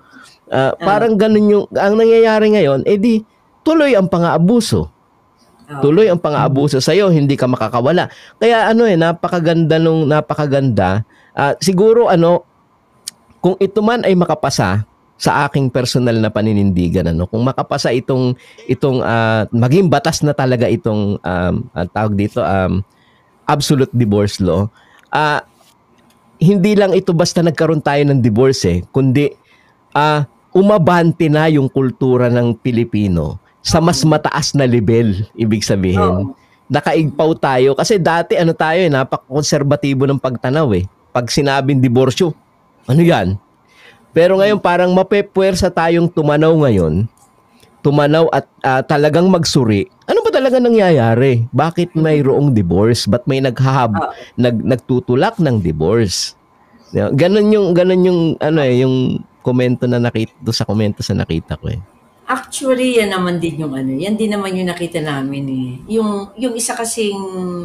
Parang ganun yung ang nangyayari ngayon, di tuloy ang pang-aabuso. Tuloy ang pang-aabuso sa iyo, hindi ka makakawala. Kaya napakaganda. Siguro kung ito man ay makapasa sa aking personal na paninindigan, kung makapasa itong maging batas na talaga itong tawag dito absolute divorce law. Hindi lang ito basta nagkaroon tayo ng divorce kundi umabante na yung kultura ng Pilipino sa mas mataas na level, ibig sabihin. Nakaigpaw tayo. Kasi dati tayo napaka-konserbatibo ng pagtanaw Pag sinabing diborsyo, ano yan? Pero ngayon parang mapepwersa tayong tumanaw ngayon. Tumanaw at talagang magsuri. Ano ba talaga nangyayari? Bakit mayroong divorce? Ba't may nagtutulak ng divorce? Ganon yung yung komento na nakita sa komento sa nakita ko Actually, yan naman din yan din naman yung nakita namin Yung isa kasing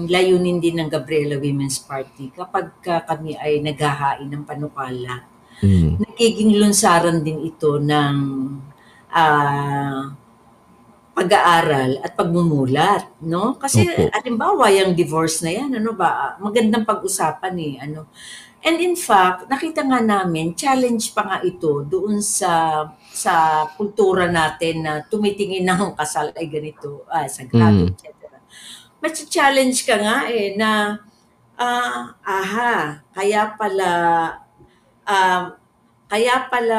layunin din ng Gabriela Women's Party, kapag kami ay naghahain ng panukala, nagiging lunsaran din ito ng pag-aaral at pagmumulat, Kasi halimbawa yung divorce na yan, magandang pag-usapan And in fact, nakita nga namin, challenge pa nga ito doon sa kultura natin na tumitingin ng kasal ay ganito, sagrado, etc. Mas-challenge ka nga na, kaya pala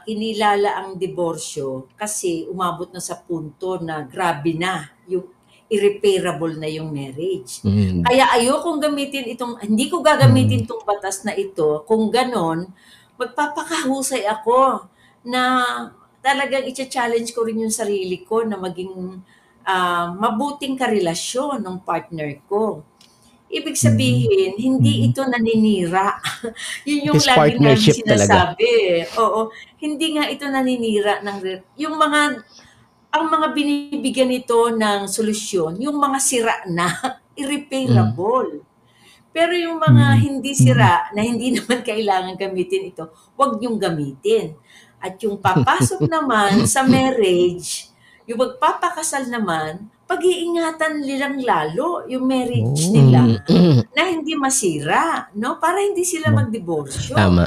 kinilala ang diborsyo kasi umabot na sa punto na grabe na, yung irreparable na yung marriage. Kaya ayokong gamitin hindi ko gagamitin itong batas na ito. Kung ganon, magpapakahusay ako na talagang i-challenge ko rin yung sarili ko na maging mabuting karelasyon ng partner ko. Ibig sabihin, hindi ito naninira. Yun yung It's lagi namin partnership sinasabi. Oo, hindi nga ito naninira ang mga binibigyan nito ng solusyon, yung mga sira na, irreparable. Pero yung mga hindi sira, na hindi naman kailangan gamitin ito, huwag niyong gamitin. At yung papasok naman sa marriage, yung magpapakasal naman, pag-iingatan nilang lalo yung marriage nila na hindi masira, no? Para hindi sila magdiborsyo. Tama.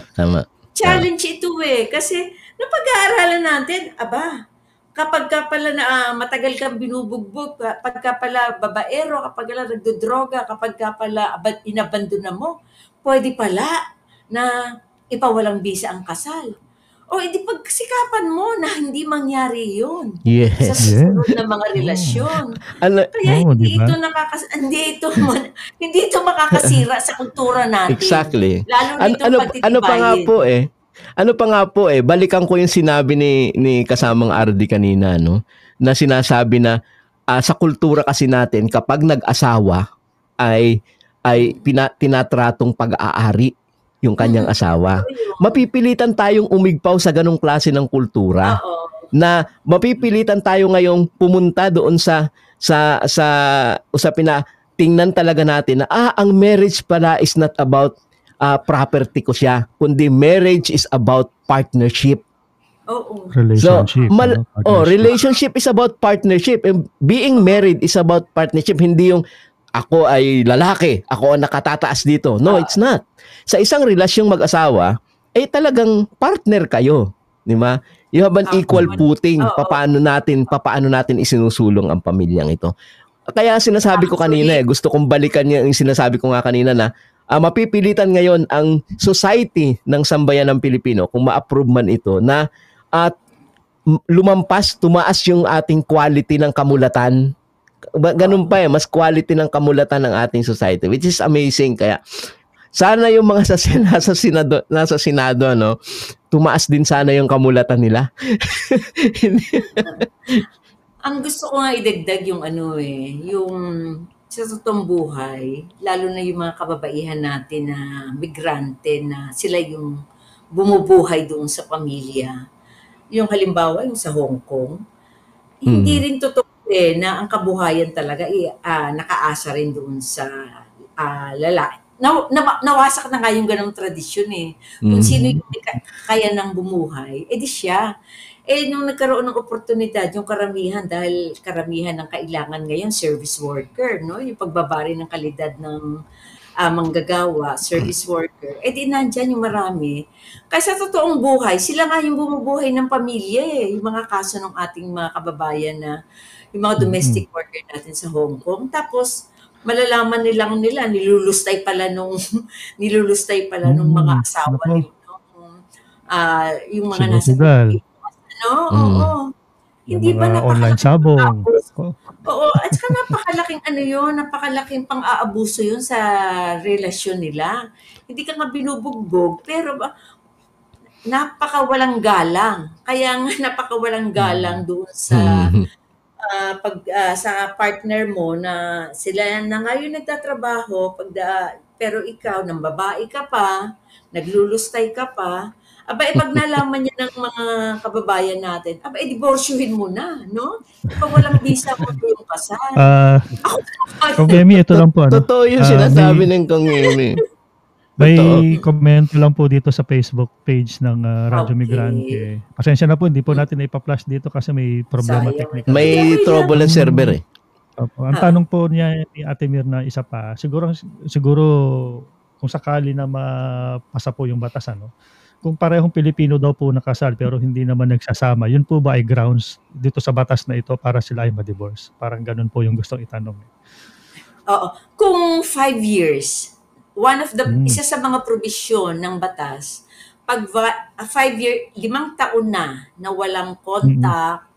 Challenge ito kasi napag-aaralan natin, kapag ka pala matagal kang binubugbog, kapag ka pala babaero, kapag ka pala nagdodroga, kapag ka pala inabandona mo, pwede pala na ipawalang bisa ang kasal. O edi pagsikapan mo na hindi mangyari yun sa susunod na mga relasyon. Kaya hindi ito makakasira sa kultura natin. Exactly. Lalo nito Ano pa nga po balikan ko yung sinabi ni kasamang RD kanina, no? Na sinasabi na sa kultura kasi natin kapag nag-asawa ay tinatratong pag-aari yung kanyang asawa. Mapipilitan tayong umigpaw sa ganong klase ng kultura. Na mapipilitan tayo ngayong pumunta doon sa usapin na tingnan talaga natin na ang marriage pala is not about property ko siya, kundi marriage is about partnership. Relationship. Relationship is about partnership. And being married is about partnership. Hindi yung ako ay lalaki, ako ang nakatataas dito. No, it's not. Sa isang relasyong mag-asawa, talagang partner kayo. Di ba? You have an equal footing. Paano natin isinusulong ang pamilyang ito. Kaya sinasabi ko kanina gusto kong balikan yung sinasabi ko nga kanina na mapipilitan ngayon ang society ng sambayan ng Pilipino kung ma-approve man ito na tumaas yung ating quality ng kamulatan. Ganun pa mas quality ng kamulatan ng ating society, which is amazing. Kaya sana yung mga nasa Senado, no, tumaas din sana yung kamulatan nila. Ang gusto ko nga idagdag yung yung sa totoong buhay, lalo na yung mga kababaihan natin na migrante na sila yung bumubuhay doon sa pamilya. Yung halimbawa, yung sa Hong Kong, hindi rin totoo na ang kabuhayan talaga nakaasa rin doon sa lalaki. Nawasak na nga yung ganong tradisyon Kung sino yung kaya nang bumuhay, edi siya. Nung nagkaroon ng oportunidad, yung dahil karamihan ng kailangan ngayon, service worker, no? Yung pagbabari ng kalidad ng manggagawa, service worker, di nandyan yung marami. Kaya sa totoong buhay, sila nga yung bumubuhay ng pamilya yung mga kaso ng ating mga kababayan na yung mga domestic worker natin sa Hong Kong. Tapos, malalaman nila, nilulustay pala nung mga asawa nila. Yung mga nasa hindi ba online sabong? At saka napakalaking pang-aabuso yun sa relasyon nila. Hindi ka nga binubugbog, pero napakawalang galang. Kaya nga napakawalang galang doon sa sa partner mo na sila na ngayon nagtatrabaho, pero ikaw, nang babae ka pa, naglulustay ka pa, pag nalaman niya ng mga kababayan natin, diborsyohin mo na, no? Pag walang visa mo yung kasal. Kung Emi, ito lang po. Totoo yung sinasabi ng Kong Emi. May comment lang po dito sa Facebook page ng Radyo Migrante. Pasensya na po, hindi po natin ipa-flash dito kasi may problema technical. May trouble ang server Ang tanong po niya ni Ate Mirna isa pa, siguro kung sakali na mapasa po yung batas, ano, kung parehong Pilipino daw po nakasal pero hindi naman nagsasama, yun po ba ay grounds dito sa batas na ito para sila ay ma-divorce? Parang ganun po yung gustong itanong. Oo. Kung 5 years, Hmm. isa sa mga probisyon ng batas, pag 5 year, 5 taon na walang contact,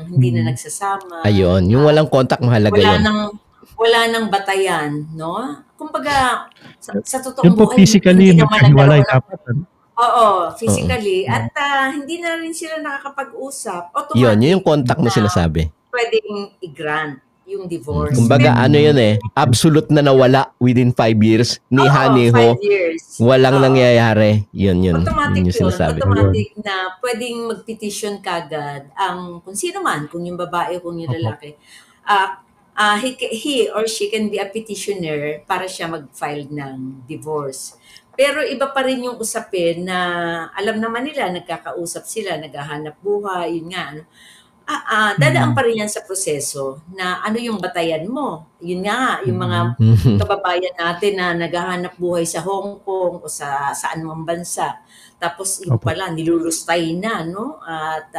hindi na nagsasama, Ayun, yung walang contact mahalaga wala yun. wala nang batayan, no? Kumbaga, sa totoong Yun po buhay, physically hindi naman magkahiwalay nagkaroon ng dapat, ano? oo, Oo. physically. At hindi na rin sila nakakapag-usap. Yun Automatic yung contact na na sinasabi. pwedeng i-grant yung divorce. Kumbaga ano yun absolute na nawala within 5 years. Ni Oo, Haniho, 5 years. walang Oo. nangyayari. Yun Automatic yung yun. sinasabi. Automatic na pwedeng mag-petition kagad kung sino man, kung yung babae o kung yung Opo. lalaki. He or she can be a petitioner para siya mag-file ng divorce. Pero iba pa rin yung usapin na alam naman nila, nagkakausap sila, naghahanap buhay, yun nga. Ano. Dadaan pa rin yan sa proseso na ano yung batayan mo. Yun nga, yung mga kababayan natin na naghahanap buhay sa Hong Kong o sa saan mang bansa. Tapos yung Opo. pala, nilulustay na, no? At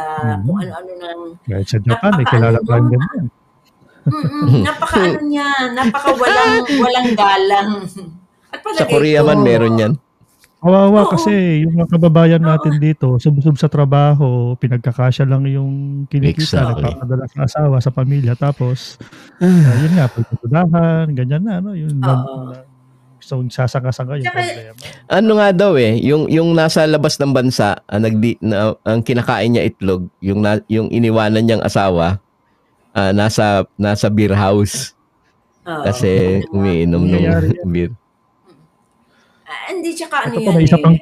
kung ano-ano nang Kahit sa Japan, may kilala pa rin ganyan. napaka niya, walang galang. At Sa Korea man meron yan. Kawawa Oo. kasi yung mga kababayan natin dito, subsob sa trabaho, pinagkakasya lang yung kinikita, Exactly. nagpapadala sa asawa, sa pamilya, tapos yun nga, pagtutudahan, ganyan na, no? Yung Oo. so, sasanga-sanga yung Tsaka, problema. Ano nga daw yung nasa labas ng bansa, ang kinakain niya itlog, yung iniwanan niyang asawa, nasa beer house oo. kasi umiinom ng Nangyayari yan. beer. Hindi, tsaka ano Ito po, yan may isa pang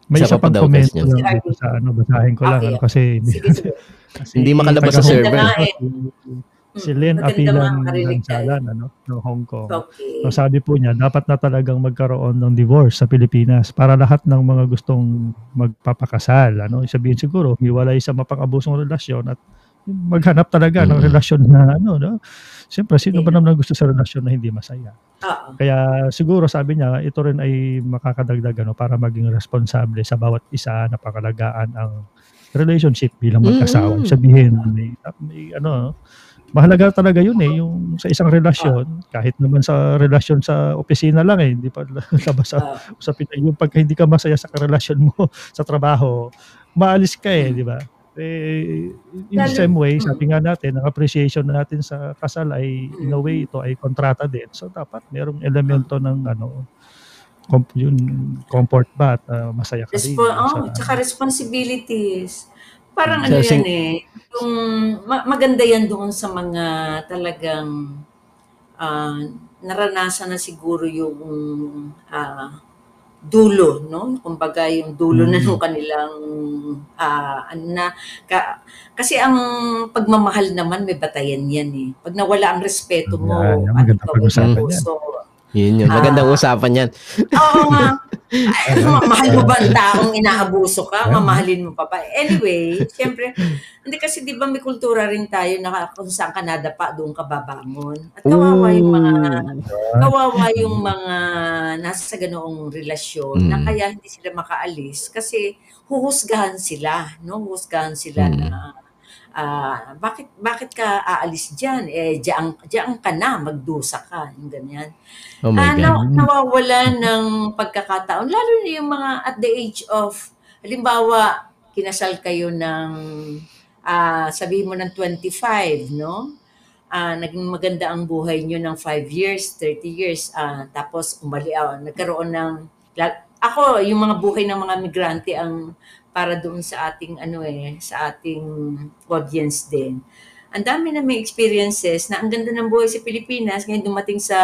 may Isa isa pa pang daw, comment question. ko lang dito sa basahin ko lang, Okay. ano, kasi Sige, sige. Hindi makalabas sa taga-Hong server. Kong po, si Len Maganda Apilan makarinig tayo. Gansalan, ano, ng Hong Kong. Okay. So sabi po niya, dapat na talagang magkaroon ng divorce sa Pilipinas para lahat ng mga gustong magpapakasal. Ano, sabihin siguro, hiwalay sa mapang-abusong relasyon at maghanap talaga ng relasyon na ano, no? Siyempre, sino ba naman gusto sa relasyon na hindi masaya? Oo. Kaya siguro sabi niya, ito rin ay makakadagdag, ano, para maging responsable sa bawat isa na pangalagaan ang relationship bilang mag-asawa. Sabihin, may ano, mahalaga talaga yun yung sa isang relasyon, kahit naman sa relasyon sa opisina lang hindi pa labas sa usapin yung pagka hindi ka masaya sa relasyon mo sa trabaho, maalis ka di ba? In the same way, sabi nga natin, ang appreciation natin sa kasal ay in a way ito ay kontrata din. So dapat merong elemento ng ano, yung comfort ba at masaya ka rin. Tsaka responsibilities. Parang So, ano yan yung maganda yan doon sa mga talagang naranasan na siguro yung dulo, no? Kumbaga yung dulo na ng kanilang kasi ang pagmamahal naman may batayan yan Pag nawala ang respeto mo at ikaw ay puso. Yun. Magandang usapan yan. Oo nga. Mahal mo ba ang taong inaabuso ka? Mamahalin mo pa ba? Anyway, siyempre, hindi kasi di ba may kultura rin tayo na kung saan ka nadapa, doon ka babangon. At kawawa yung mga nasa ganoong relasyon na kaya hindi sila makaalis kasi huhusgahan sila, no? Huhusgahan sila na bakit ka aalis diyan? Diyan ka na, magdusa ka, yung ganyan. Oh my God. Nawawala ng pagkakataon, lalo na yung mga at the age of, halimbawa, kinasal kayo ng, sabihin mo ng 25, no? Naging maganda ang buhay nyo ng 5 years, 30 years, tapos nagkaroon ng, ako, yung mga buhay ng mga migrante ang para doon sa ating sa ating audience din. Ang dami na may experiences na ang ganda ng buhay sa Pilipinas ngayon dumating sa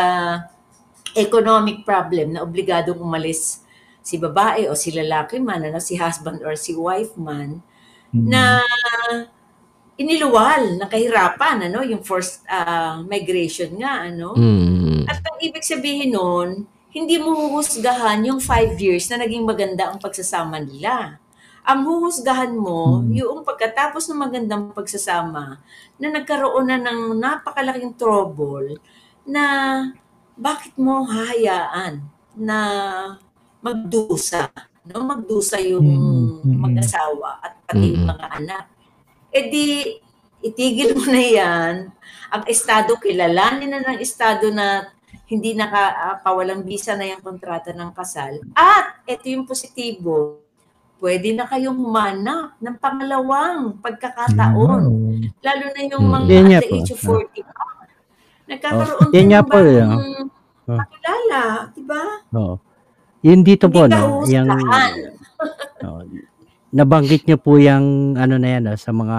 economic problem na obligadong umalis si babae o si lalaki man, si husband or si wife man, na iniluwal ng kahirapan, yung forced migration nga, At ang ibig sabihin nun, hindi mo huhusgahan yung 5 years na naging maganda ang pagsasama nila. Ang huhusgahan mo, yung pagkatapos ng magandang pagsasama, na nagkaroon na ng napakalaking trouble na bakit mo hahayaan na magdusa, no? Magdusa yung mag-asawa at pati yung mga anak. Eh di, itigil mo na yan. Ang estado, kilalanin na ng estado na hindi nakapawalang bisa na yung kontrata ng kasal. At ito yung positibo, pwede na kayong humanap ng pangalawang pagkakataon. Lalo na yung mga Yan nga at the po. age of 40 pa. Nagkakaroon Yan nga ng po, bagong kakilala, di ba? Oo. Yun dito po, Hindi no? Yung, kahusgahan. nabanggit niyo po yung ano na yan, sa mga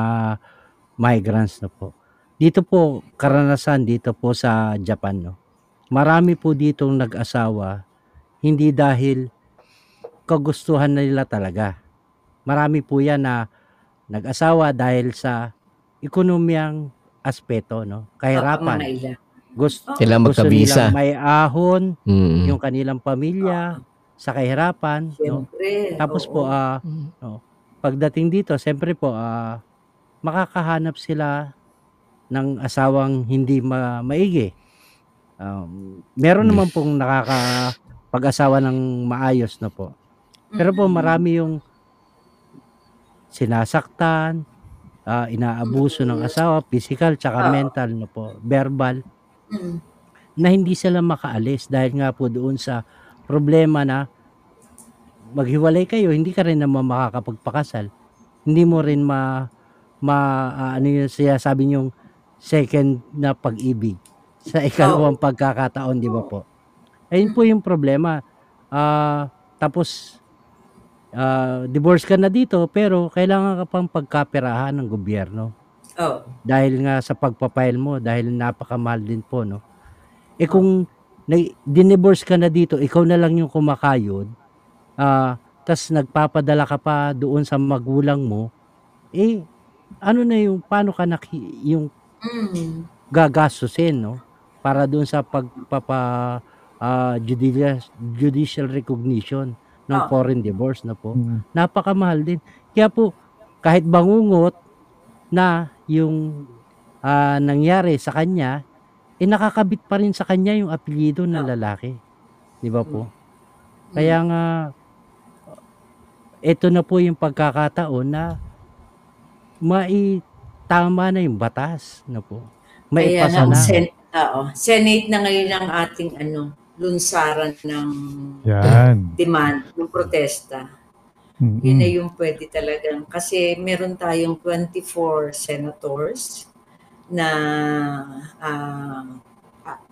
migrants na po. Dito po, karanasan dito po sa Japan, no? Marami po ditong nag-asawa, hindi dahil kagustuhan na nila talaga. Marami po yan na nag-asawa dahil sa ekonomiyang aspeto, no? Kahirapan. Pangangailangan. Gusto Kailangan magkabisa. nilang may ahon, Mm. yung kanilang pamilya, sa kahirapan, no? Siyempre. Tapos po, oo. pagdating dito, siyempre po, makakahanap sila ng asawang hindi maigi. Meron naman pong nakakapag-asawa ng maayos na po. Pero po, marami yung sinasaktan, inaabuso ng asawa, physical, tsaka mental, no po, verbal, na hindi sila makaalis dahil nga po doon sa problema na maghiwalay kayo, hindi ka rin naman makakapagpakasal. Hindi mo rin ano yung sabi niyong second na pag-ibig sa ikalawang pagkakataon, di ba po? Ayun po yung problema. Tapos, divorce ka na dito, pero kailangan ka pang pagkaperahan ng gobyerno. Dahil nga sa pagpapile mo, dahil napakamahal din po, no? Kung dinivorce ka na dito, ikaw na lang yung kumakayod, tas nagpapadala ka pa doon sa magulang mo, ano na yung, paano ka yung gagastusin, no? Para doon sa judicial recognition ng foreign divorce na po. Napakamahal din. Kaya po, kahit bangungot na yung nangyari sa kanya, nakakabit pa rin sa kanya yung apelyido ng lalaki. Di ba po? Kaya nga, ito na po yung pagkakataon na maitama na yung batas na po. Maipasa na. Senate na ngayon ang ating lunsaran ng demand, ng protesta. Yun na yung pwede talagang, kasi meron tayong 24 senators na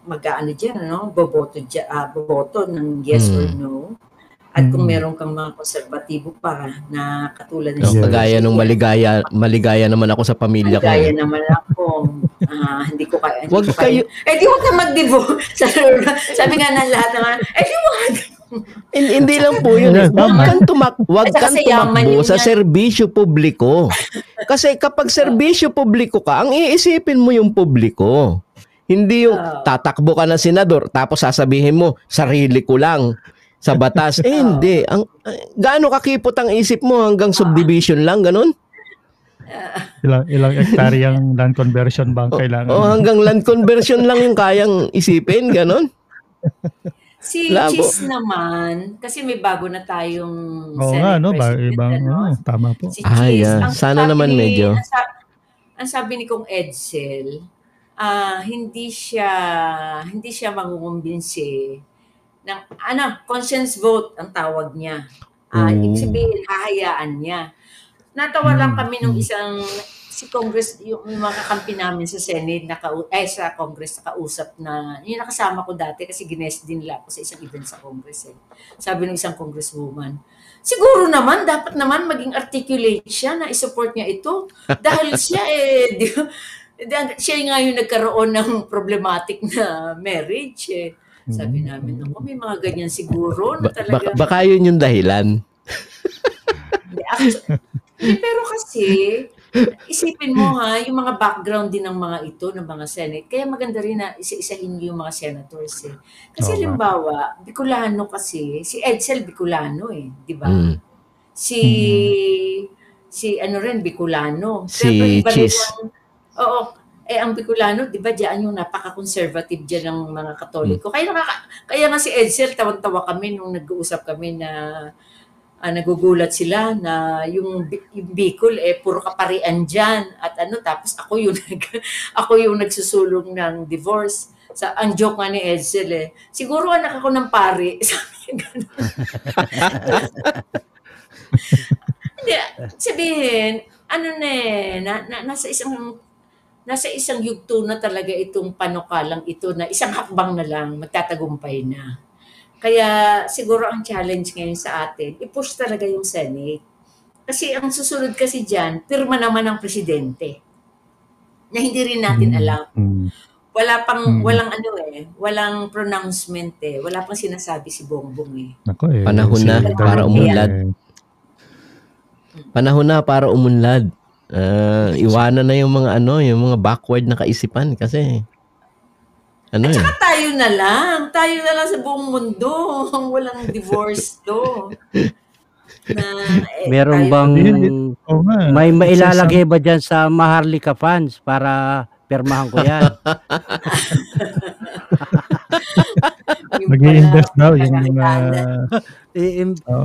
mag-aano dyan, boboto ng yes or no. At kung meron kang mga konserbatibo pa na katulad ng kagaya nung maligaya naman ako sa pamilya ko. Maligaya naman ako. Hindi ko kaya. Wag kayo. Di wag na mag-divorce. Sabi nga ng lahat naman, di wag. Hindi lang po yun. Huwag kang tumakbo sa serbisyo publiko. Kasi kapag serbisyo publiko ka, ang iisipin mo yung publiko. Hindi yung tatakbo ka ng senador tapos sasabihin mo, sarili ko lang sa batas. Hindi. Gaano kakipot ang isip mo hanggang subdivision lang, ganun? Ilang hektaryang land conversion ba ang kailangan? Hanggang land conversion lang yung kayang isipin, ganun? Si Cheese naman, kasi may bago na tayong Senate President. Tama po. Si Cheese, sana naman medyo. Ang sabi ni Kong Edsel, hindi siya mangungumbinsi ng conscience vote ang tawag niya. Ibig sabihin, hahayaan niya. Natawa lang kami nung si Congress, yung mga kakampi namin sa Senate, sa Congress, nakausap na, yung nakasama ko dati kasi gines din nila ako sa isang event sa Congress. Sabi ng isang congresswoman, siguro naman, dapat naman maging articulate siya na isupport niya ito. Dahil siya siya nga yung nagkaroon ng problematic na marriage. Sabi namin, may mga ganyan siguro na talaga. Baka yun yung dahilan. Pero kasi, isipin mo yung mga background din ng mga ito, ng mga Senate. Kaya maganda rin na isa-isahin yung mga senators. Kasi halimbawa, Bicolano kasi, si Edsel Bicolano di ba? Si Bicolano. Si Cheese. ang Bicolano, di ba, diyan yung napaka-conservative diyan ng mga Katoliko. Kaya nga si Edsel, tawan-tawa kami nung nag-uusap kami na nagugulat sila na yung Bicol puro kaparian diyan at tapos ako yung nagsusulong ng divorce. Ang joke nga ni Edsel siguro anak ako ng pari. Sabi niya ganun. Hindi, sabihin, nasa isang yugto na talaga itong panukalang ito na isang hakbang na lang, magtatagumpay na. Kaya siguro ang challenge ngayon sa atin, i-push talaga yung Senate. Kasi ang susunod kasi dyan, pirma naman ng presidente. Na hindi rin natin alam. Walang pronouncement wala pang sinasabi si Bongbong Nako, Panahon na para umunlad. Panahon na para umunlad. Iwanan na yung mga yung mga backward na kaisipan kasi At saka tayo na lang sa buong mundo, walang divorce law. Meron bang may mailalagay ba dyan sa Maharlika funds para permahan ko yan? Mag-i-invest daw yung mga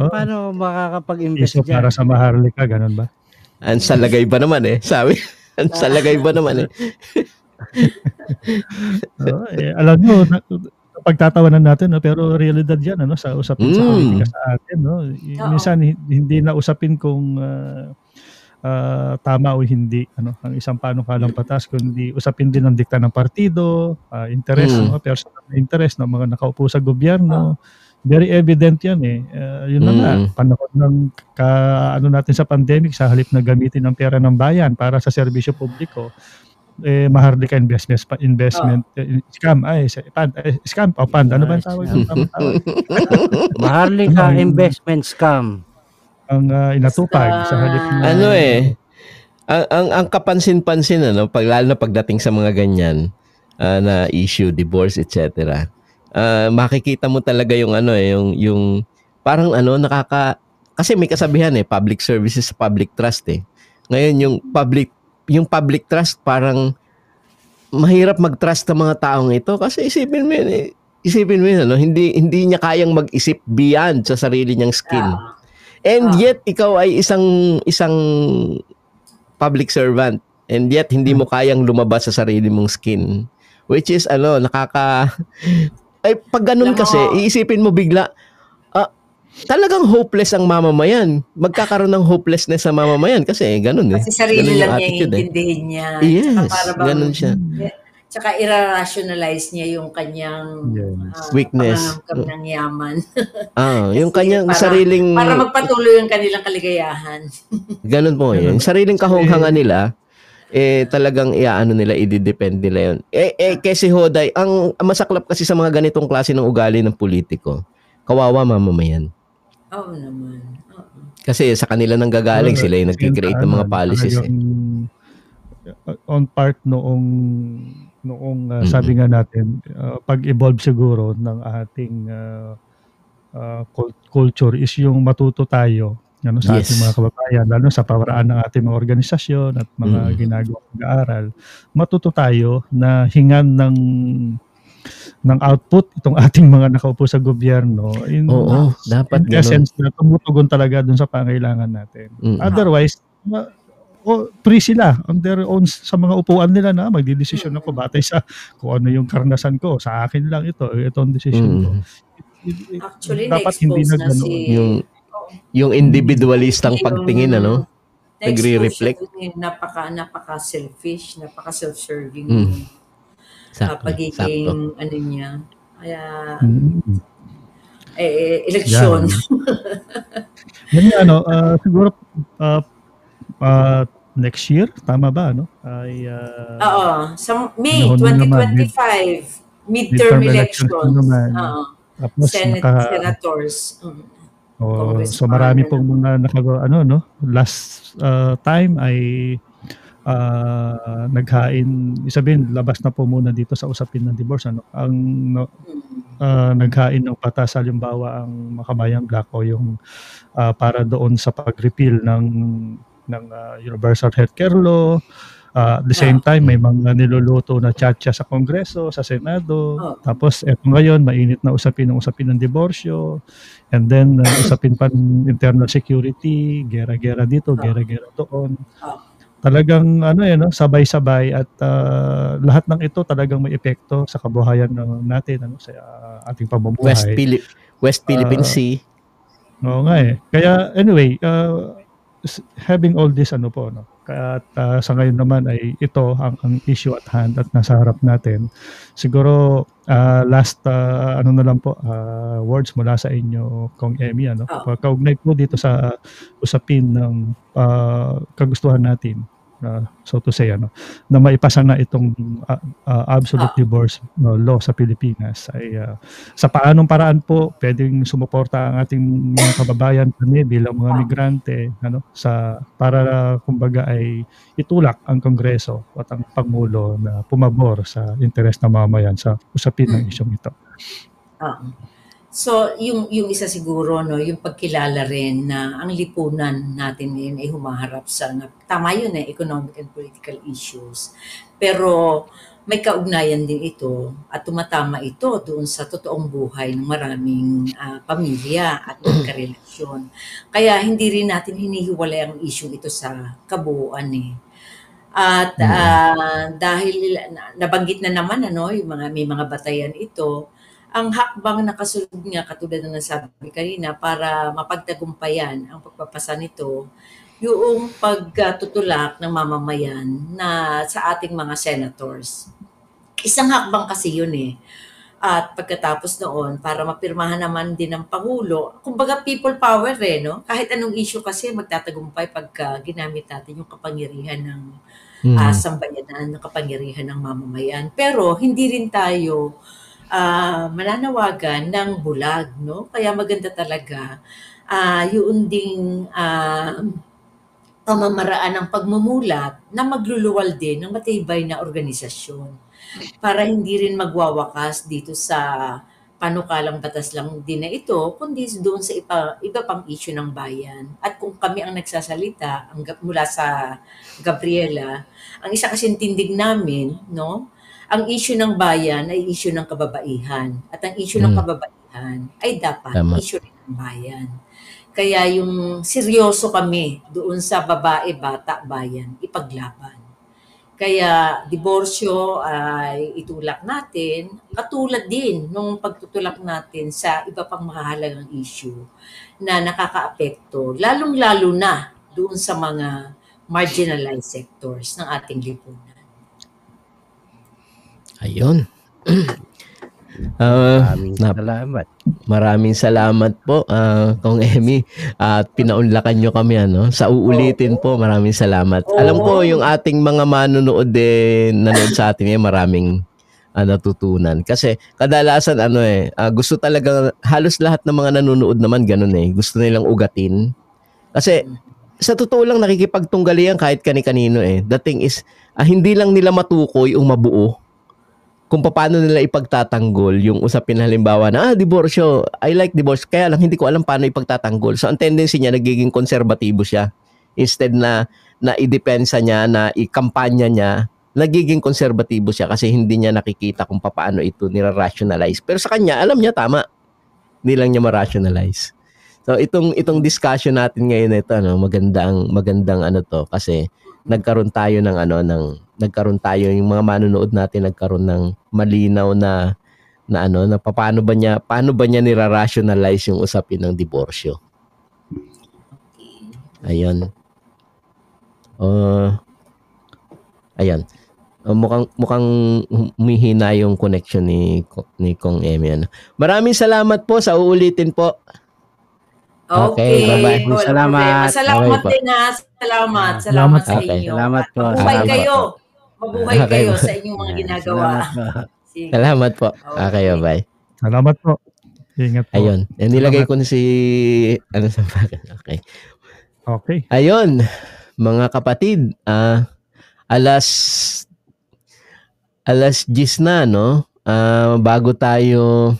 paano makakapag-invest dyan? para sa Maharlika, ganun ba? Ang salagay ba naman sabi? Ang salagay ba naman alam nyo, pagtatawanan natin, pero realidad yan sa usapin sa politika sa atin. Minsan, hindi na usapin kung tama o hindi ang isang panukalang batas, kundi usapin din ang dikta ng partido, interest, personal interest ng mga nakaupo sa gobyerno. Very evident yan yun na nga, panahon ng natin sa pandemic, sa halip na gamitin ang pera ng bayan para sa serbisyo publiko, Maharlika investment scam ano ba ang tawag? Maharlika investment scam ang inatupag sa halip na ang kapansin-pansin lalo na pagdating sa mga ganyan na issue, divorce, etc. Makikita mo talaga yung yung parang kasi may kasabihan public services, public trust Ngayon yung public trust parang mahirap mag-trust ng mga taong ito kasi isipin mo hindi niya kayang mag-isip beyond sa sarili niyang skin. And yet ikaw ay isang public servant and yet hindi mo kayang lumabas sa sarili mong skin, which is pag ganun kasi iisipin mo bigla talagang hopeless ang mamamayan. Magkakaroon ng hopelessness sa mamamayan kasi ganun Kasi sarili lang niya iintindihin niya. Yes, ganun siya. Tsaka i-rationalize niya yung kanyang weakness. Ng yaman. Yung kanyang sariling para magpatuloy yung kanilang kaligayahan. Ganun po yun. Yung sariling kahunghangan nila talagang nila, i-depend nila yun. Kasi Hoday, ang masaklap kasi sa mga ganitong klase ng ugali ng politiko, kawawa mamamayan. Oo naman. Kasi sa kanila nang gagaling, sila yung nagki-create ng mga policies. On part noong sabi nga natin, pag-evolve siguro ng ating culture is yung matuto tayo sa ating mga kababayan, lalo sa pawaraan ng ating mga organisasyon at mga ginagawang pag-aaral. Matuto tayo na hingan ng output itong ating mga nakaupo sa gobyerno. Dapat in essence na tumutugon talaga dun sa pangailangan natin. Otherwise, free sila on their own sa mga upuan nila na magdidesisyon ako batay sa kung ano yung karanasan ko. Sa akin lang ito ang decision ko. Actually, dapat hindi na ganoon. Yung individualistang pagtingin, nagre-reflect. Napaka-selfish, napaka-self-serving. Pagiging niya. Kaya eleksyon. Siguro next year, tama ba ay sa May 2025 midterm elections. Senate senators. So marami pong mga last time ay naghain, isabihin labas na po muna dito sa usapin ng divorce naghain ng patas halimbawa ang Makabayang Blanco yung para doon sa pag-repeal ng universal healthcare law, At the same time, may mga niluluto na tiyatsa sa Kongreso, sa Senado. Tapos, eto ngayon, mainit na usapin ng diborsyo. And then, usapin pa ng internal security, gera-gera dito, gera-gera doon. Talagang sabay-sabay at lahat ng ito talagang may epekto sa kabuhayan natin sa ating pamumuhay. West Philippine Sea. Oo nga eh. Kaya anyway, having all this at sa ngayon naman ay ito ang issue at hand at nasa harap natin. Siguro last na lang po words mula sa inyo, Kong Emmy, kaugnay po dito sa usapin ng kagustuhan natin, so to say, na maipasa na itong absolute divorce law sa Pilipinas ay sa paanong paraan po pwedeng sumuporta ang ating mga kababayan kami bilang mga migrante para kumbaga ay itulak ang Kongreso at ang Pangulo na pumabor sa interes ng mamamayan sa usapin ng isyong ito. So, yung isa siguro, yung pagkilala rin na ang lipunan natin ngayon ay humaharap sa, tama yun economic and political issues. Pero may kaugnayan din ito at tumatama ito doon sa totoong buhay ng maraming pamilya at magkarelasyon. Kaya hindi rin natin hinihiwalay ang issue ito sa kabuuan At dahil nabanggit na naman may mga batayan ito, ang hakbang na kasunod nga katulad ng nasabi kanina para mapagtagumpayan ang pagpapasa nito, yung pagtutulak ng mamamayan na sa ating mga senators. Isang hakbang kasi yun At pagkatapos noon, para mapirmahan naman din ng Pangulo, kumbaga people power Kahit anong issue kasi magtatagumpay pagka ginamit natin yung kapangyarihan ng sambayanan, ng kapangyarihan ng mamamayan. Pero hindi rin tayo mananawagan ng bulag, Kaya maganda talaga yung ding pamamaraan ng pagmumulat na magluluwal din ng matibay na organisasyon para hindi rin magwawakas dito sa panukalang batas lang din na ito, kundi doon sa iba pang issue ng bayan. At kung kami ang nagsasalita mula sa Gabriela, ang isa kasing tindig namin, ang issue ng bayan ay issue ng kababaihan. At ang issue ng kababaihan ay dapat issue rin ng bayan. Kaya yung seryoso kami doon sa babae, bata, bayan, ipaglaban. Kaya diborsyo ay itulak natin, katulad din nung pagtutulak natin sa iba pang mahalagang issue na nakakaapekto, lalong-lalo na doon sa mga marginalized sectors ng ating lipunan. Ayun. Salamat. Maraming salamat po, Kong Emmy. At pinaunlakan nyo kami, Sa uulitin po, maraming salamat. Alam ko, yung ating mga manonood nanood sa atin maraming natutunan. Kasi kadalasan, gusto talaga, halos lahat ng mga nanonood naman ganun Gusto nilang ugatin. Kasi, sa totoo lang, nakikipagtunggalian kahit kani-kanino The thing is, hindi lang nila matukoy o mabuo kung paano nila ipagtatanggol yung usapin halimbawa na diborsyo, I like divorce, kaya lang hindi ko alam paano ipagtatanggol. So ang tendency niya nagiging konserbatibo siya. Instead na idepensa niya, na ikampanya niya, nagiging konserbatibo siya kasi hindi niya nakikita kung paano ito nira-rationalize. Pero sa kanya, alam niya tama. Hindi lang niya ma-rationalize. So itong discussion natin ngayon ito, magandang to kasi nagkaroon tayo nagkaroon tayo yung mga manonood natin nagkaroon ng malinaw na paano ba niya nira-rationalize yung usapin ng diborsyo. Ayun. Ayan. Mukhang humihina yung connection ni Kong Emmy. Maraming salamat po, sa uulitin po. Okay, bye-bye. Salamat. Salamat din Salamat sa inyo. Salamat po. Mabuhay kayo. Mabuhay kayo sa inyong mga ginagawa. Salamat po. Okay, bye. Salamat po. Ingat po. Ayun. Nilagay ko na si sa bakit. Okay. Okay. Ayun, mga kapatid, alas 10 na, bago tayo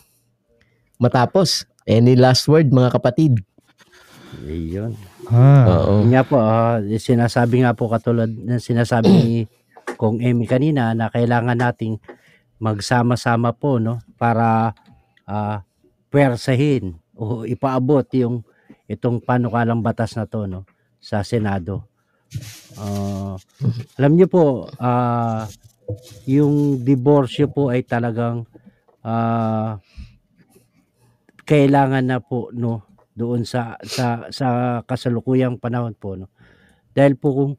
matapos. Any last word, mga kapatid? Ayun. Oo. Nga po, sinasabi nga po katulad ng sinasabi ni Kong Emmy kanina na kailangan nating magsama-sama po, no, para puwersahin o ipaabot itong panukalang batas na to, no, sa Senado. Alam niyo po, yung diborsyo po ay talagang kailangan na po, no, doon sa kasalukuyang panahon po, no. Dahil po kung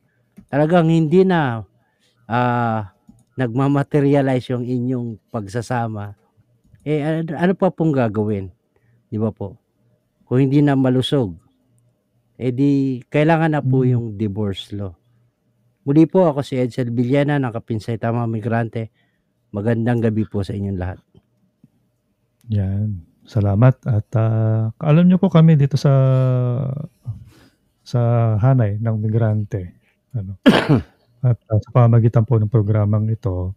talagang hindi na nagmamaterialize yung inyong pagsasama, ano pa pong gagawin? Di ba po? Kung hindi na malusog, di kailangan na po yung divorce law. Muli po, ako si Edsel Villena ng Kapinsay Tamang Migrante. Magandang gabi po sa inyong lahat. Yan. Salamat. At alam niyo po kami dito sa hanay ng migrante. At sa pamagitan po ng programang ito,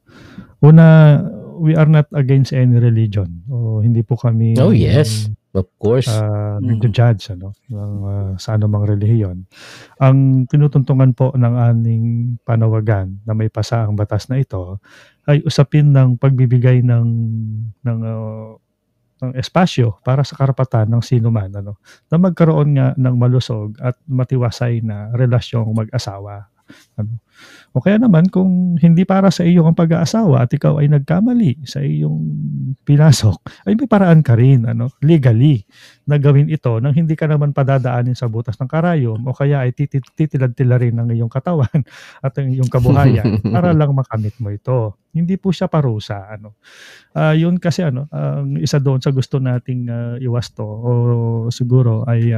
una, we are not against any religion. O hindi po kami Oh, yes. Of course. nagjo-judge sa anumang relihiyon. Ang tinutuntungan po ng aming panawagan na may pasaang batas na ito ay usapin ng pagbibigay ng espasyo para sa karapatan ng sinuman na magkaroon nga ng malusog at matiwasay na relasyong mag-asawa. O kaya naman kung hindi para sa iyo ang pag-aasawa at ikaw ay nagkamali sa iyong pinasok, ay may paraan ka rin legally na gawin ito nang hindi ka naman padadaanin sa butas ng karayom o kaya ay titilad-tila rin ng iyong katawan at ang iyong kabuhayan para lang makamit mo ito. Hindi po siya parusa. Yun kasi ang isa doon sa gusto nating iwasto o siguro ay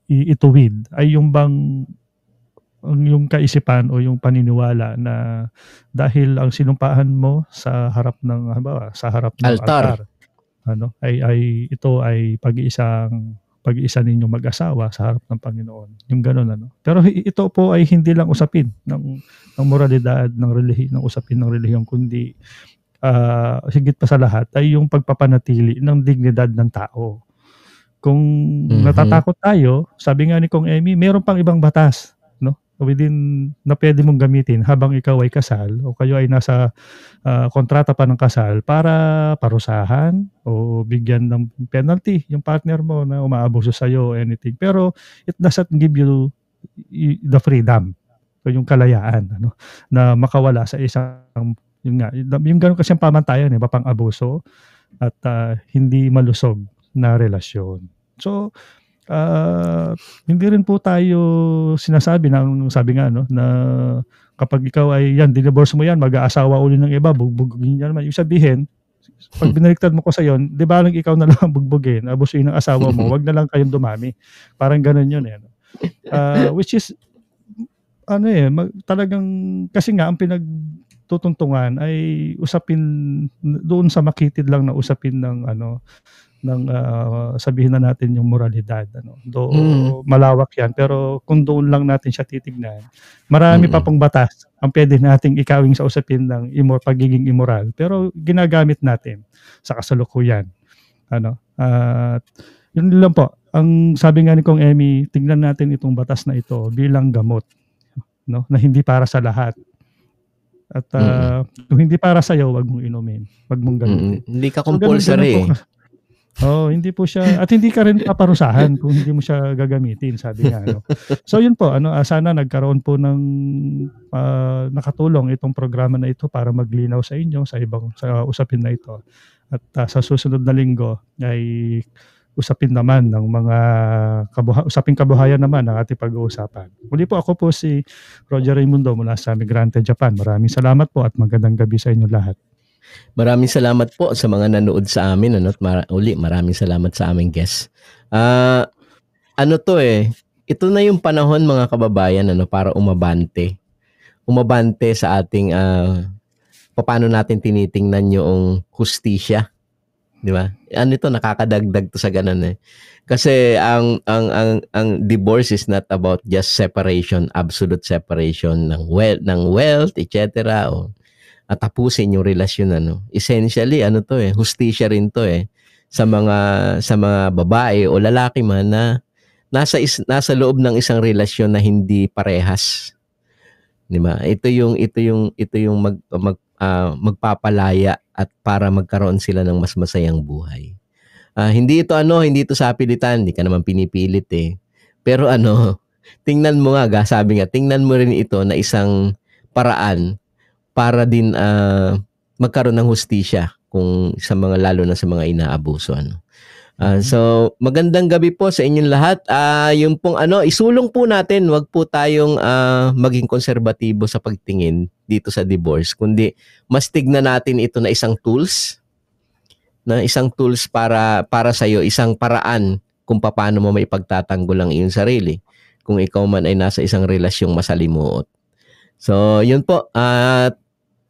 ituwid ay yung bang yung kaisipan o yung paniniwala na dahil ang sinumpahan mo sa harap ng altar ay ito ay pag-iisa ninyong mag-asawa sa harap ng Panginoon. Yung gano'n Pero ito po ay hindi lang usapin ng moralidad ng usapin ng relihiyon kundi higit pa sa lahat ay yung pagpapanatili ng dignidad ng tao. Kung natatakot tayo, sabi nga ni Kong Emmy, meron pang ibang batas, within na pwede mong gamitin habang ikaw ay kasal o kayo ay nasa kontrata pa ng kasal para parusahan o bigyan ng penalty yung partner mo na umaabuso sa iyo o anything. Pero it doesn't give you the freedom o yung kalayaan na makawala sa isang yung gano'n kasi ang pamantayan mapang-abuso at hindi malusog na relasyon. So, hindi rin po tayo sinasabi sabi nga na kapag ikaw ay divorce mo yan, mag-aasawa uli ng iba, bugbugin niya naman. Yung sabihin, pag binaliktad mo ko sa yon, di ba lang ikaw na lang bugbugin, abusuin ng asawa mo, wag na lang kayong dumami. Parang ganun yun which is talagang kasi nga ang pinagtutuntungan ay usapin doon sa makitid lang na usapin ng sabihin na natin yung moralidad malawak yan, pero kung doon lang natin siya titignan, marami pa pong batas ang pwede nating ikawing sa usapin ng pagiging immoral, pero ginagamit natin sa kasalukuyan yun lang po ang sabi nga ni Kong Emmy, tingnan natin itong batas na ito bilang gamot na hindi para sa lahat. At kung hindi para sa iyo, wag mong inumin, wag mong gamitin. Hindi ka compulsory. Hindi po siya, at hindi ka rin paparusahan kung hindi mo siya gagamitin, sabi nga. So yun po, sana nagkaroon po ng nakatulong itong programa na ito para maglinaw sa inyo sa usapin na ito. At sa susunod na linggo ay usapin naman ng mga usaping kabuhayan naman ang ating pag-uusapan. Muli po, ako po si Roger Raimundo mula sa Migrante Japan. Maraming salamat po at magandang gabi sa inyo lahat. Maraming salamat po sa mga nanood sa amin at maraming salamat sa aming guest. Ito na yung panahon mga kababayan para umabante sa ating paano natin tinitingnan yung hustisya, di ba? Ito nakakadagdag to sa ganun Kasi ang divorce is not about just separation, absolute separation ng wealth, etc. At tapusin yung relasyon essentially hustisya rin to sa mga babae o lalaki man na nasa loob ng isang relasyon na hindi parehas. 'Di ba? Ito yung magpapalaya at para magkaroon sila ng mas masayang buhay. Hindi ito sa pilitan, hindi ka naman pinipilit eh. Pero tingnan mo nga, sabi nga, tingnan mo rin ito na isang paraan para din magkaroon ng hustisya kung lalo na sa mga inaabuso. So, magandang gabi po sa inyong lahat. Yung pong isulong po natin, wag po tayong maging konserbatibo sa pagtingin dito sa divorce, kundi mas tignan natin ito na isang tools para sa iyo, isang paraan kung paano mo maipagtatanggol ang iyong sarili kung ikaw man ay nasa isang relasyong masalimuot. So, yun po.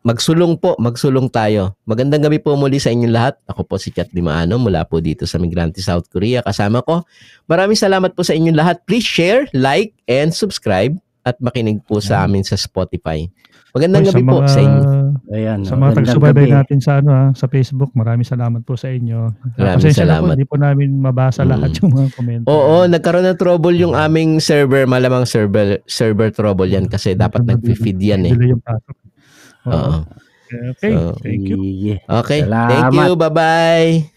Magsulong tayo. Magandang gabi po muli sa inyong lahat. Ako po si Kat Dimaano mula po dito sa Migrante South Korea. Kasama ko. Maraming salamat po sa inyong lahat. Please share, like, and subscribe at makinig po sa amin sa Spotify. Magandang gabi po sa inyo. Ayan, Sa mga taga-subaybay natin sa Facebook, maraming salamat po sa inyo. Maraming salamat. Hindi po namin mabasa lahat yung mga komento. Oo, nagkaroon ng trouble yung aming server. Malamang server trouble yan kasi dapat nag-feed yan eh. Delay yung pasok. Oo. Okay, So, thank you. Yeah. Okay, Salamat. thank you. Bye-bye.